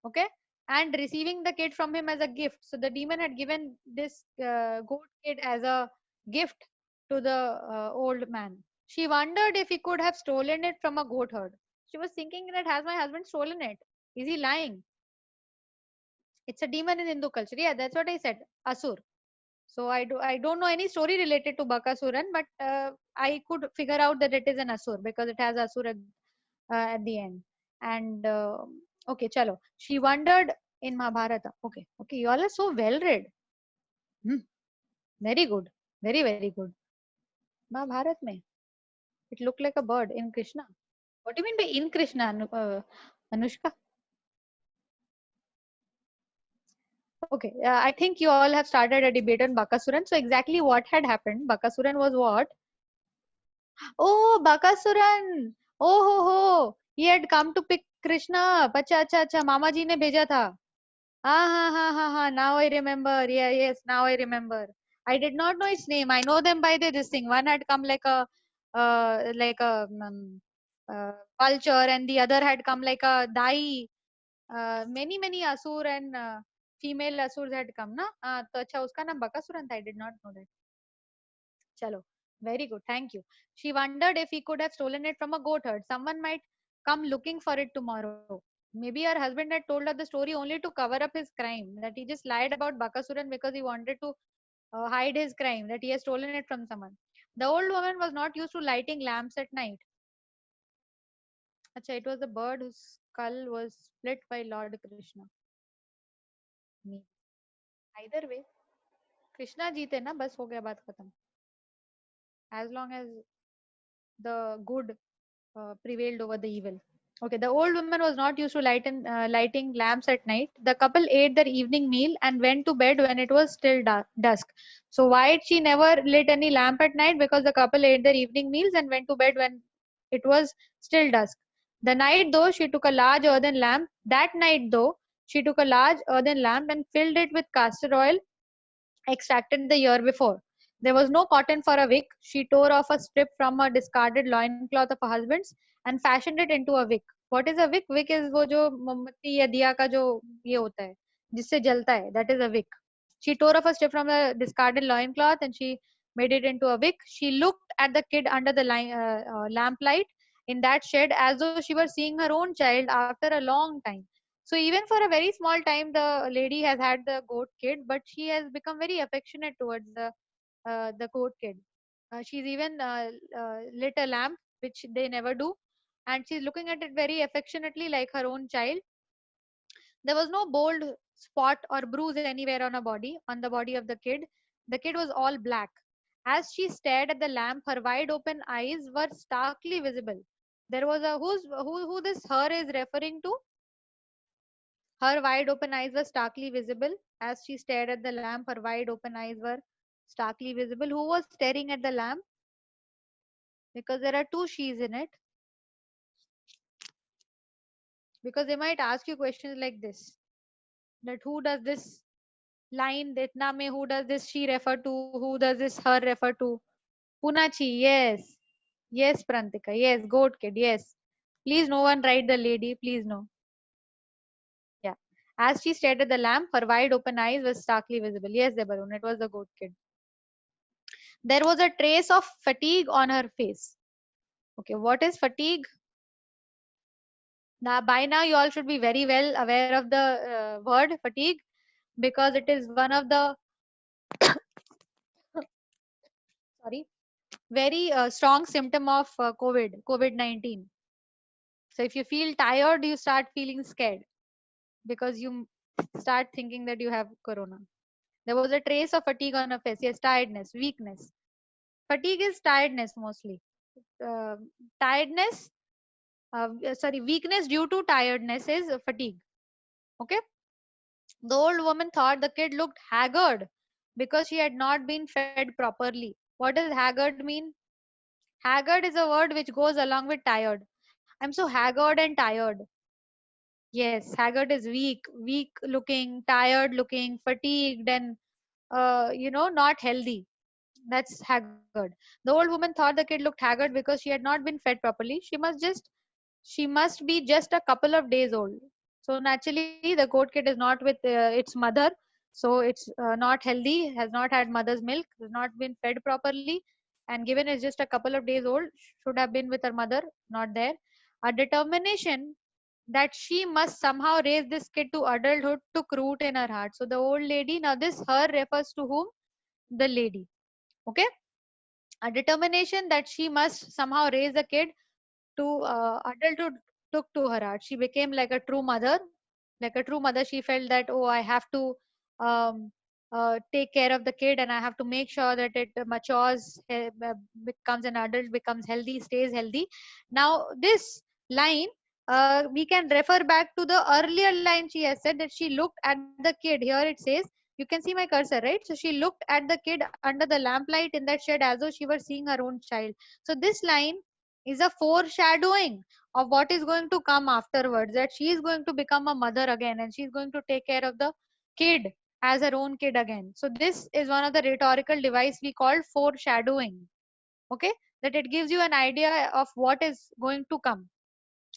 Okay, and receiving the kid from him as a gift. So the demon had given this goat kid as a gift to the old man. She wondered if he could have stolen it from a goat herd. She was thinking that, has my husband stolen it? Is he lying? It's a demon in Hindu culture. Yeah, that's what I said. Asur. So I don't know any story related to Bakasuran, but I could figure out that it is an Asur because it has Asur at the end. And okay, chalo. She wondered in Mahabharata. Okay, you all are so well read. Hmm, very good, very good. Mahabharat mein it looked like a bird in Krishna. What do you mean by in Krishna, Anushka? Okay, I think you all have started a debate on Bakasuran. So exactly what had happened? Bakasuran was what? Oh, Bakasuran! Oh ho ho! He had come to pick Krishna up. अच्छा अच्छा अच्छा मामा जी ने भेजा था. Ha. Now I remember. Yeah, yes, now I remember. I did not know its name. I know them by this thing. One had come like a vulture, and the other had come like a dai. Many asur and female asurs had come, na? तो अच्छा उसका नाम बकासुरन था. I did not know that. Chalo. Very good. Thank you. She wondered if he could have stolen it from a goat herd. Someone might come looking for it tomorrow. Maybe her husband had told her the story only to cover up his crime, that he just lied about Bakasuran because he wanted to hide his crime, that he has stolen it from someone. The old woman was not used to lighting lamps at night. Acha, it was a bird whose skull was split by Lord Krishna. Me. Either way, Krishna जीते ना, बस हो गया बात खत्म. As long as the good prevailed over the evil. Okay, the old woman was not used to lighting lamps at night. The couple ate their evening meal and went to bed when it was still dusk. So why she never lit any lamp at night? Because the couple ate their evening meals and went to bed when it was still dusk. The night though, she took a large earthen lamp. That night though, she took a large earthen lamp and filled it with castor oil extracted the year before. There was no cotton for a wick. She tore off a strip from a discarded loincloth of her husband's and fashioned it into a wick. What is a wick? Wick is वो जो मोमबत्ती या दिया का जो ये होता है जिससे जलता है. That is a wick. She tore off a strip from the discarded loincloth and she made it into a wick. She looked at the kid under the lamplight in that shed as though she were seeing her own child after a long time. So even for a very small time, the lady has had the goat kid, but she has become very affectionate towards the goat kid. She's even lit a lamp, which they never do, and she's looking at it very affectionately like her own child. There was no bold spot or bruise anywhere on the body of the kid. The kid was all black. As she stared at the lamp, her wide open eyes were starkly visible. There was a who this her is referring to? Her wide open eyes were starkly visible. As she stared at the lamp, her wide open eyes were starkly visible. Who was staring at the lamp? Because there are two she's in it. Because they might ask you questions like this: that who does this line Detna mein, who does this she refer to? Who does this her refer to? Punachi, yes. Yes, Prantika, yes. Goat kid, yes. Please, no one write the lady, please, no. Yeah. As she stared at the lamp, her wide open eyes were starkly visible. Yes, Debarun, it was the goat kid. There was a trace of fatigue on her face. Okay, what is fatigue? Now, by now, you all should be very well aware of the word fatigue because it is one of the sorry very strong symptom of COVID-19. So if you feel tired, you start feeling scared because you start thinking that you have corona. There was a trace of fatigue on her face. Yes, tiredness, weakness. Fatigue is tiredness mostly. Uh, Tiredness, sorry, weakness due to tiredness is fatigue. Okay. The old woman thought the kid looked haggard because she had not been fed properly. What does haggard mean? Haggard is a word which goes along with tired. I'm so haggard and tired. Yes, haggard is weak looking, tired looking, fatigued, and not healthy. That's haggard. The old woman thought the kid looked haggard because she had not been fed properly. She must be just a couple of days old. So naturally, the goat kid is not with its mother, so it's not healthy, has not had mother's milk, has not been fed properly, and given is just a couple of days old, should have been with her mother, not there. A determination that she must somehow raise this kid to adulthood took root in her heart. So the old lady, now this her refers to whom? The lady. Okay, a determination that she must somehow raise the kid to adulthood took to her heart. She became like a true mother. Like a true mother, she felt that, oh, I have to um, take care of the kid and I have to make sure that it matures, becomes an adult, becomes healthy, stays healthy. Now, this line, we can refer back to the earlier line she has said that she looked at the kid. Here it says, you can see my cursor, right? So she looked at the kid under the lamplight in that shed as though she were seeing her own child. So this line is a foreshadowing of what is going to come afterwards, that she is going to become a mother again and she is going to take care of the kid as her own kid again. So this is one of the rhetorical device we call foreshadowing. Okay, that it gives you an idea of what is going to come.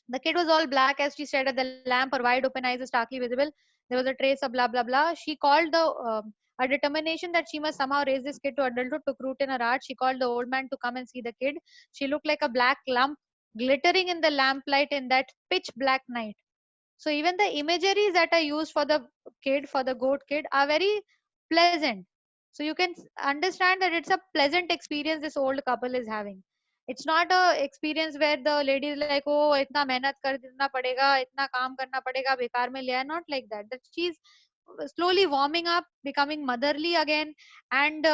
The kid was all black as she stared at the lamp, her wide open eyes were starkly visible. There was a trace of blah blah blah. She called a determination that she must somehow raise this kid to adulthood took root in her heart. She called the old man to come and see the kid. She looked like a black lump glittering in the lamplight in that pitch black night. So even the imageries that are used for the kid, for the goat kid, are very pleasant. So you can understand that it's a pleasant experience this old couple is having. It's not a experience where the lady is like, oh, itna mehnat karna padega, itna kaam karna padega, bekar mein liya. Not like that. That she's slowly warming up, becoming motherly again, and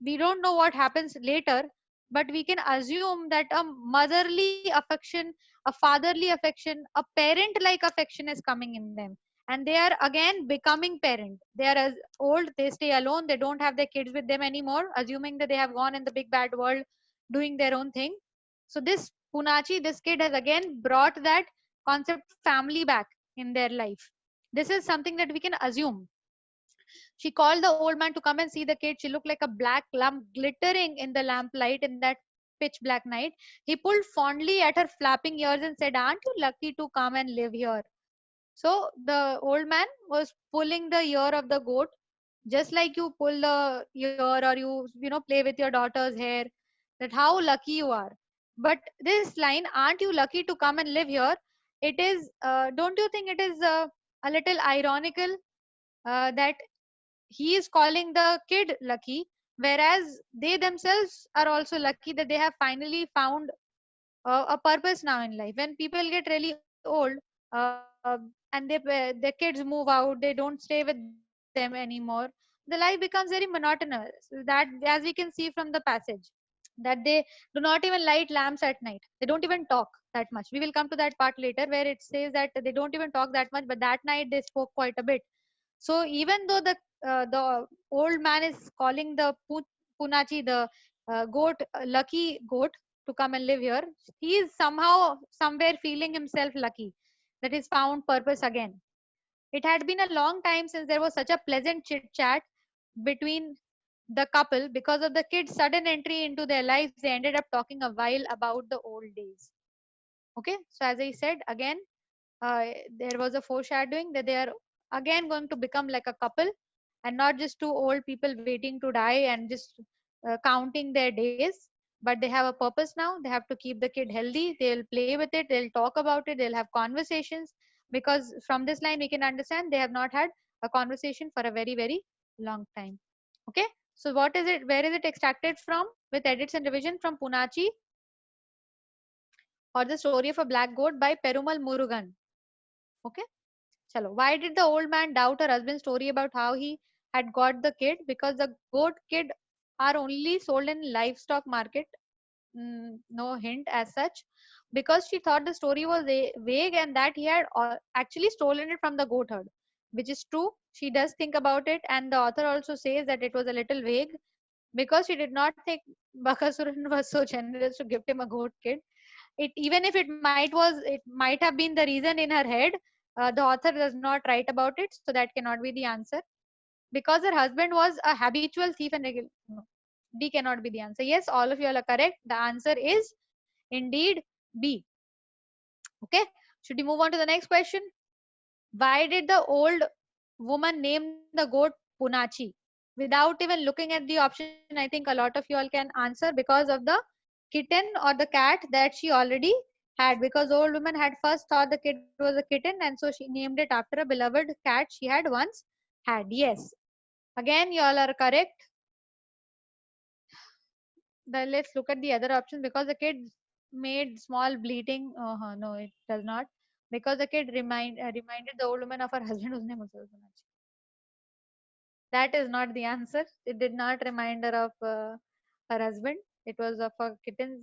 we don't know what happens later, but we can assume that a motherly affection, a fatherly affection, a parent like affection is coming in them, and they are again becoming parent. They are as old, they stay alone, they don't have their kids with them anymore, assuming that they have gone in the big bad world doing their own thing. So this Punachi, this kid has again brought that concept family back in their life. This is something that we can assume. She called the old man to come and see the kid. She looked like a black lump glittering in the lamplight in that pitch black night. He pulled fondly at her flapping ears and said, aren't you lucky to come and live here? So the old man was pulling the ear of the goat, just like you pull the ear or you know, play with your daughter's hair, that how lucky you are. But this line, aren't you lucky to come and live here? It is, don't you think it is a little ironical that he is calling the kid lucky, whereas they themselves are also lucky that they have finally found a purpose now in life. When people get really old, their kids move out, they don't stay with them anymore, the life becomes very monotonous. That, as we can see from the passage, that they do not even light lamps at night, they don't even talk that much. We will come to that part later where it says that they don't even talk that much, but that night they spoke quite a bit. So even though the old man is calling the Punachi, the goat, lucky goat, to come and live here, he is somehow somewhere feeling himself lucky that he's found purpose again. It had been a long time since there was such a pleasant chit chat between the couple. Because of the kid's sudden entry into their lives, they ended up talking a while about the old days. Okay, so as I said again, uh, there was a foreshadowing that they are again going to become like a couple and not just two old people waiting to die and just counting their days, but they have a purpose now. They have to keep the kid healthy, they'll play with it, they'll talk about it, they'll have conversations, because from this line we can understand they have not had a conversation for a very very long time. Okay, so what is it, where is it extracted from with edits and revision? From Punachi, or the story of a black goat by Perumal Murugan. Okay. Chalo. Why did the old man doubt her husband's story about how he had got the kid? Because the goat kid are only sold in livestock market. No hint as such. Because she thought the story was vague and that he had actually stolen it from the goat herd, which is true. She does think about it, and the author also says that it was a little vague because she did not think Bakasuran was so generous to gift him a goat kid. It, even if it might have been the reason in her head, the author does not write about it, so that cannot be the answer. Because her husband was a habitual thief and no, B cannot be the answer. Yes, all of you all are correct. The answer is indeed B. Okay, should we move on to the next question? Why did the old woman name the goat Punachi? Without even looking at the option, I think a lot of you all can answer, because of the kitten or the cat that she already had. Because the old woman had first thought the kid was a kitten, and so she named it after a beloved cat she had once had. Yes, again you all are correct. Let's look at the other options. Because the kid made small bleating. No, it does not. Because the kid reminded the old woman of her husband whose name was Punachi. That is not the answer. It did not remind her of her husband. It was of a kitten.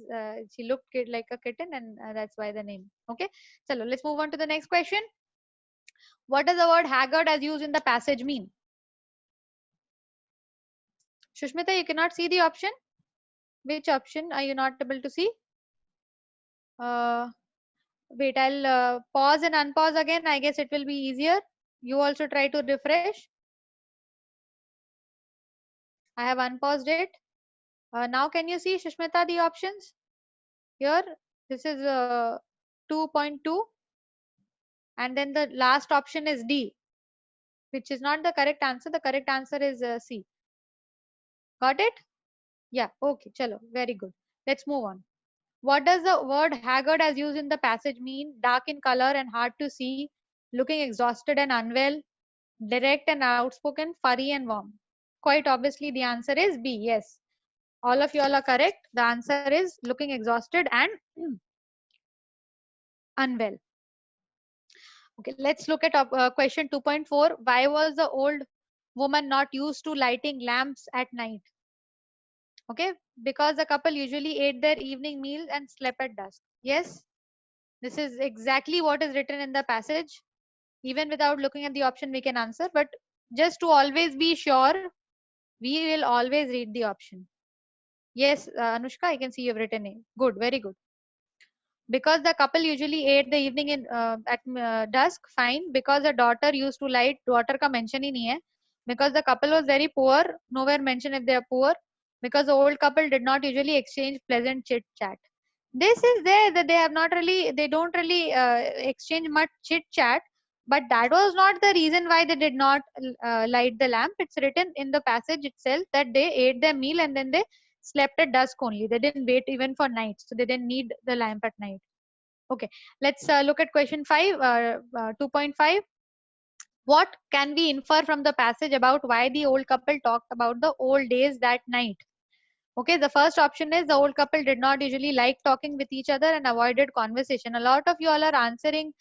She looked like a kitten, and that's why the name. Okay. So let's move on to the next question. What does the word haggard as used in the passage mean? Shushmita, you cannot see the option. Which option are you not able to see? Uh, Wait, I'll pause and unpause again. I guess it will be easier. You also try to refresh. I have unpaused it. Now can you see, Shushmita, the options? Here, this is 2.2, and then the last option is D, which is not the correct answer. The correct answer is C. Got it? Yeah, okay, chalo, very good. Let's move on. What does the word haggard as used in the passage mean? Dark in color and hard to see. looking exhausted and unwell, direct and outspoken, furry and warm. Quite obviously, the answer is B. Yes, all of you all are correct. The answer is looking exhausted and unwell. Okay, let's look at question 2.4. Why was the old woman not used to lighting lamps at night? Okay, because the couple usually ate their evening meal and slept at dusk. Yes, this is exactly what is written in the passage. Even without looking at the option, we can answer. But just to always be sure, we will always read the option. Yes, Anushka, I can see you've written it. Good, very good. Because the couple usually ate the evening in at dusk, fine. Because the daughter used to light, daughter का mention ही नहीं है. Because the couple was very poor, nowhere mention if they are poor. Because the old couple did not usually exchange pleasant chit chat. This is there that they have not really, they don't really exchange much chit chat. But that was not the reason why they did not light the lamp. It's written in the passage itself that they ate their meal and then they slept at dusk only. They didn't wait even for night, so they didn't need the lamp at night. Okay, let's look at question 5, 2.5. What can we infer from the passage about why the old couple talked about the old days that night? Okay, the first option is the old couple did not usually like talking with each other and avoided conversation. A lot of you all are answering.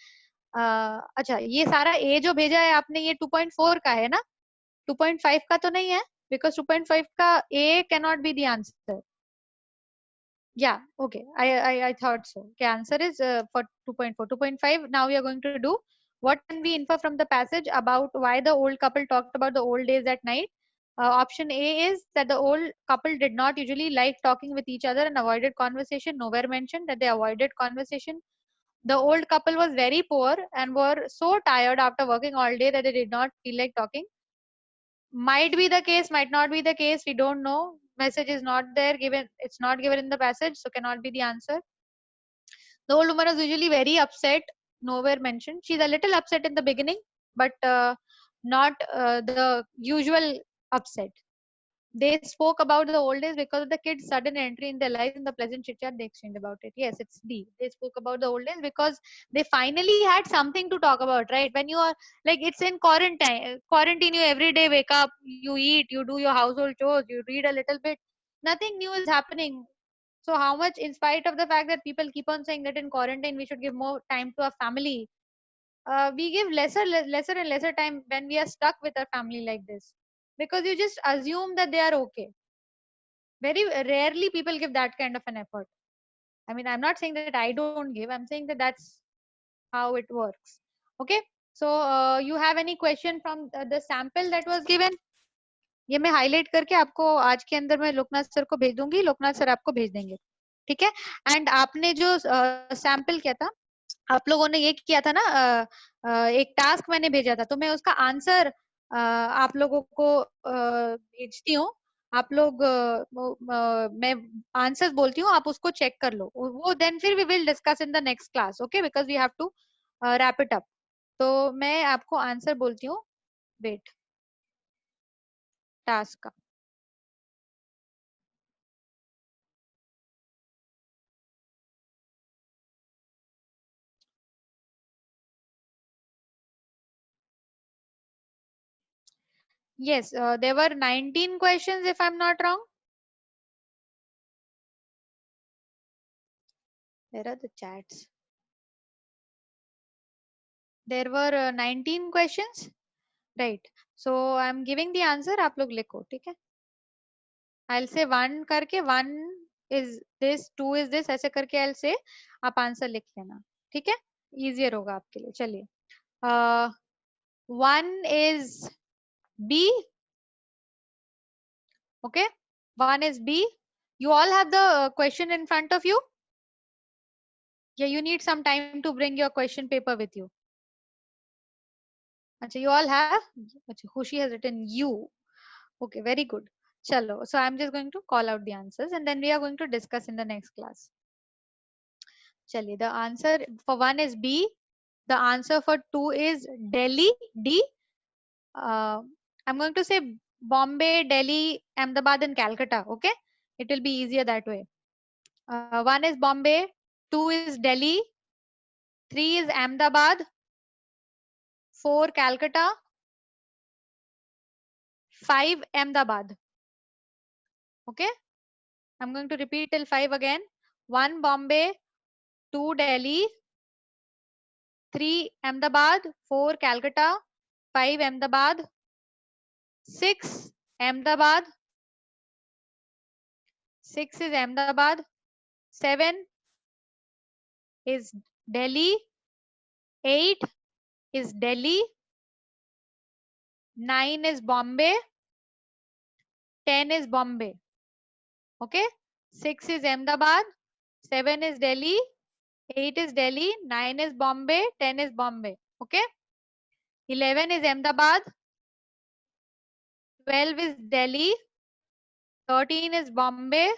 अच्छा, ये सारा A जो भेजा है आपने ये 2.4 का है ना? 2.5 का तो नहीं है? Because 2.5 का A cannot be the answer. Yeah, okay. I thought so. Okay, answer is for 2.4. 2.5. Now we are going to do what can we infer from the passage about why the old couple talked about the old days at night. Option A is that the old couple did not usually like talking with each other and avoided conversation. Nowhere mentioned that they avoided conversation. The old couple was very poor and were so tired after working all day that they did not feel like talking. Might be the case, might not be the case, we don't know. Message is not there given, it's not given in the passage, so cannot be the answer. The old woman was usually very upset, nowhere mentioned. She's a little upset in the beginning, but not the usual upset. They spoke about the old days because of the kids' sudden entry in their lives and the pleasant chit chat they exchanged about it. Yes, it's D. They spoke about the old days because they finally had something to talk about, right? When you are like, it's in quarantine, you every day wake up, you eat, you do your household chores, you read a little bit. Nothing new is happening. So, how much, in spite of the fact that people keep on saying that in quarantine we should give more time to our family, we give lesser and lesser time when we are stuck with our family like this, because you just assume that they are okay. Very rarely people give that kind of an effort. I mean, I'm not saying that I don't give, I'm saying that that's how it works. Okay, so you have any question from the sample that was given? ये मैं highlight करके आपको आज के अंदर मैं Loknath sir को भेज दूंगी, लोकनाथ सर आपको भेज देंगे, ठीक है? एंड आपने जो सैंपल किया था, आप लोगों ने ये किया था ना, एक टास्क मैंने भेजा था, तो मैं उसका आंसर आप लोगों को भेजती हूँ। आप लोग मैं आंसर्स बोलती हूँ, आप उसको चेक कर लो, वो देन फिर we will discuss in the next class, okay? Because we have to wrap it up. तो मैं आपको आंसर बोलती हूँ, वेट, टास्क का। Yes, there were 19 questions if I'm not wrong. Where are the chats? There were 19 questions, right? So I'm giving the answer, आप लोग लिखो, ठीक है? I'll say one करके, one is this, two is this, ऐसे करके I'll say, आप answer लिख लेना, ठीक है? Easier होगा आपके लिए, चलिए. One is B, okay? One is B. You all have the question in front of you? Yeah, you need some time to bring your question paper with you. Achha, you all have? Achha, Khushi has written you. Okay, very good. Chalo. So I'm just going to call out the answers and then we are going to discuss in the next class. Chaliye, the answer for one is B. The answer for two is Delhi, D. Uh, I'm going to say Bombay, Delhi, Ahmedabad and Calcutta. Okay, it will be easier that way. One is Bombay, two is Delhi, three is Ahmedabad, 4 Calcutta, 5 Ahmedabad. Okay, I'm going to repeat till 5 again. 1 Bombay, 2 Delhi, 3 Ahmedabad, 4 Calcutta, 5 Ahmedabad, 6 Ahmedabad, 6 is Ahmedabad, 7 is Delhi, 8 is Delhi, 9 is Bombay, 10 is Bombay. Okay, 6 is Ahmedabad, 7 is Delhi, 8 is Delhi, 9 is Bombay, 10 is Bombay. Okay, 11 is Ahmedabad, 12 is Delhi, 13 is Bombay,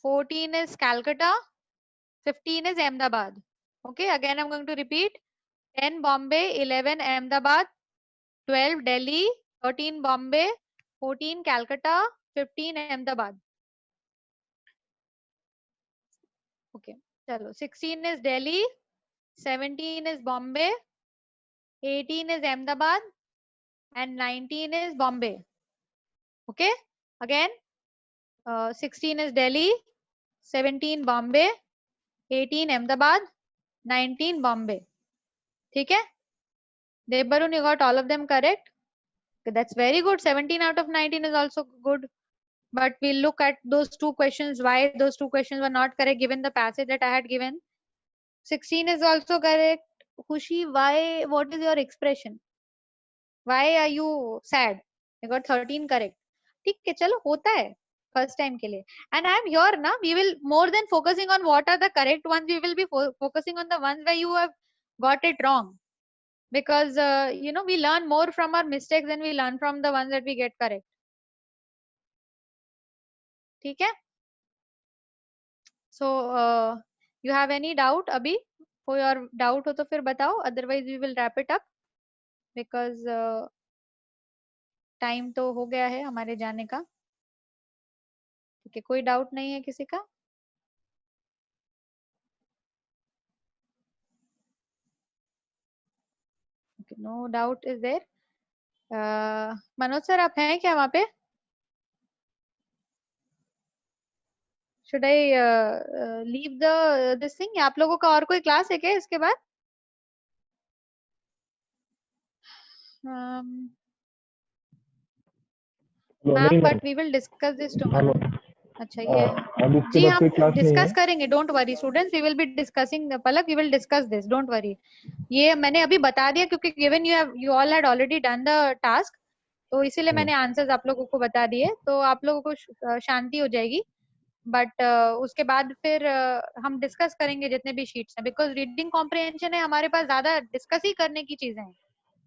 14 is Calcutta, 15 is Ahmedabad. Okay, again I'm going to repeat. 10 Bombay, 11 Ahmedabad, 12 Delhi, 13 Bombay, 14 Calcutta, 15 Ahmedabad. Okay, chalo. 16 is Delhi, 17 is Bombay, 18 is Ahmedabad, and 19 is Bombay. Okay, again 16 is Delhi, 17 Bombay, 18 Ahmedabad, 19 Bombay. ठीक है? Debarun, you got all of them correct. That's very good. 17 out of 19 is also good. But we'll look at those two questions, why those two questions were not correct given the passage that I had given. 16 is also correct. Khushi, why? What is your expression? Why are you sad? You got 13 correct. ठीक है, चलो होता है first time के लिए. And I am here ना. We will more than focusing on what are the correct ones. We will be focusing on the ones where you have got it wrong. Because you know, we learn more from our mistakes than we learn from the ones that we get correct. ठीक है? So you have any doubt अभी? कोई और doubt हो तो फिर बताओ. Otherwise we will wrap it up because time तो हो गया है हमारे जाने का. ठीक है, कोई doubt नहीं है किसी का? Okay, no doubt is there. Manoj sir आप हैं क्या वहाँ पे? Should I leave the this thing? आप लोगों का और कोई क्लास है क्या इसके बाद? Ma'am but we will discuss this tomorrow. अच्छा ये जी हम डिस्कस करेंगे. Don't worry students, we will be discussing. Palak, we will discuss this, don't worry. ये मैंने अभी बता दिया क्योंकि given you all had already done the task, तो इसीलिए मैंने आंसर्स आप लोगों को बता दिए, तो आप लोगों को शांति हो जाएगी. बट उसके बाद फिर हम डिस्कस करेंगे जितने भी शीट्स हैं, बिकॉज रीडिंग कॉम्प्रिहेंशन है हमारे पास, ज्यादा डिस्कस ही करने की चीजें हैं.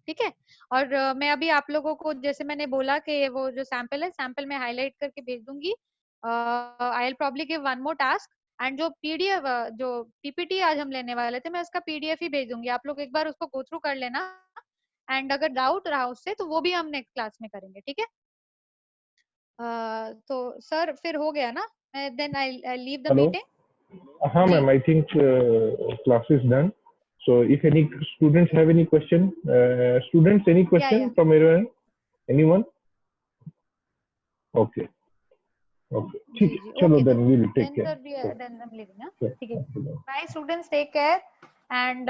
ठीक है. और मैं अभी आप लोगों को जैसे मैंने बोला कि वो जो सैंपल है, सैंपल में हाईलाइट करके भेज दूंगी. I will probably give one more task and जो पीडीएफ जो पीपीटी आज हम लेने वाले थे, मैं उसका पीडीएफ ही भेज दूंगी. आप लोग एक बार उसको गो थ्रू कर लेना एंड अगर डाउट रहा उससे तो वो भी हम नेक्स्ट क्लास में करेंगे. ठीक है. तो सर फिर हो गया ना? Then I leave the meeting. हाँ ma'am, I think class is done. So if any students have any question, students any question from everyone? Anyone? Okay. Okay. ठीक है. चलो then we will take care. Then I'm leaving. ठीक है. Bye students, take care and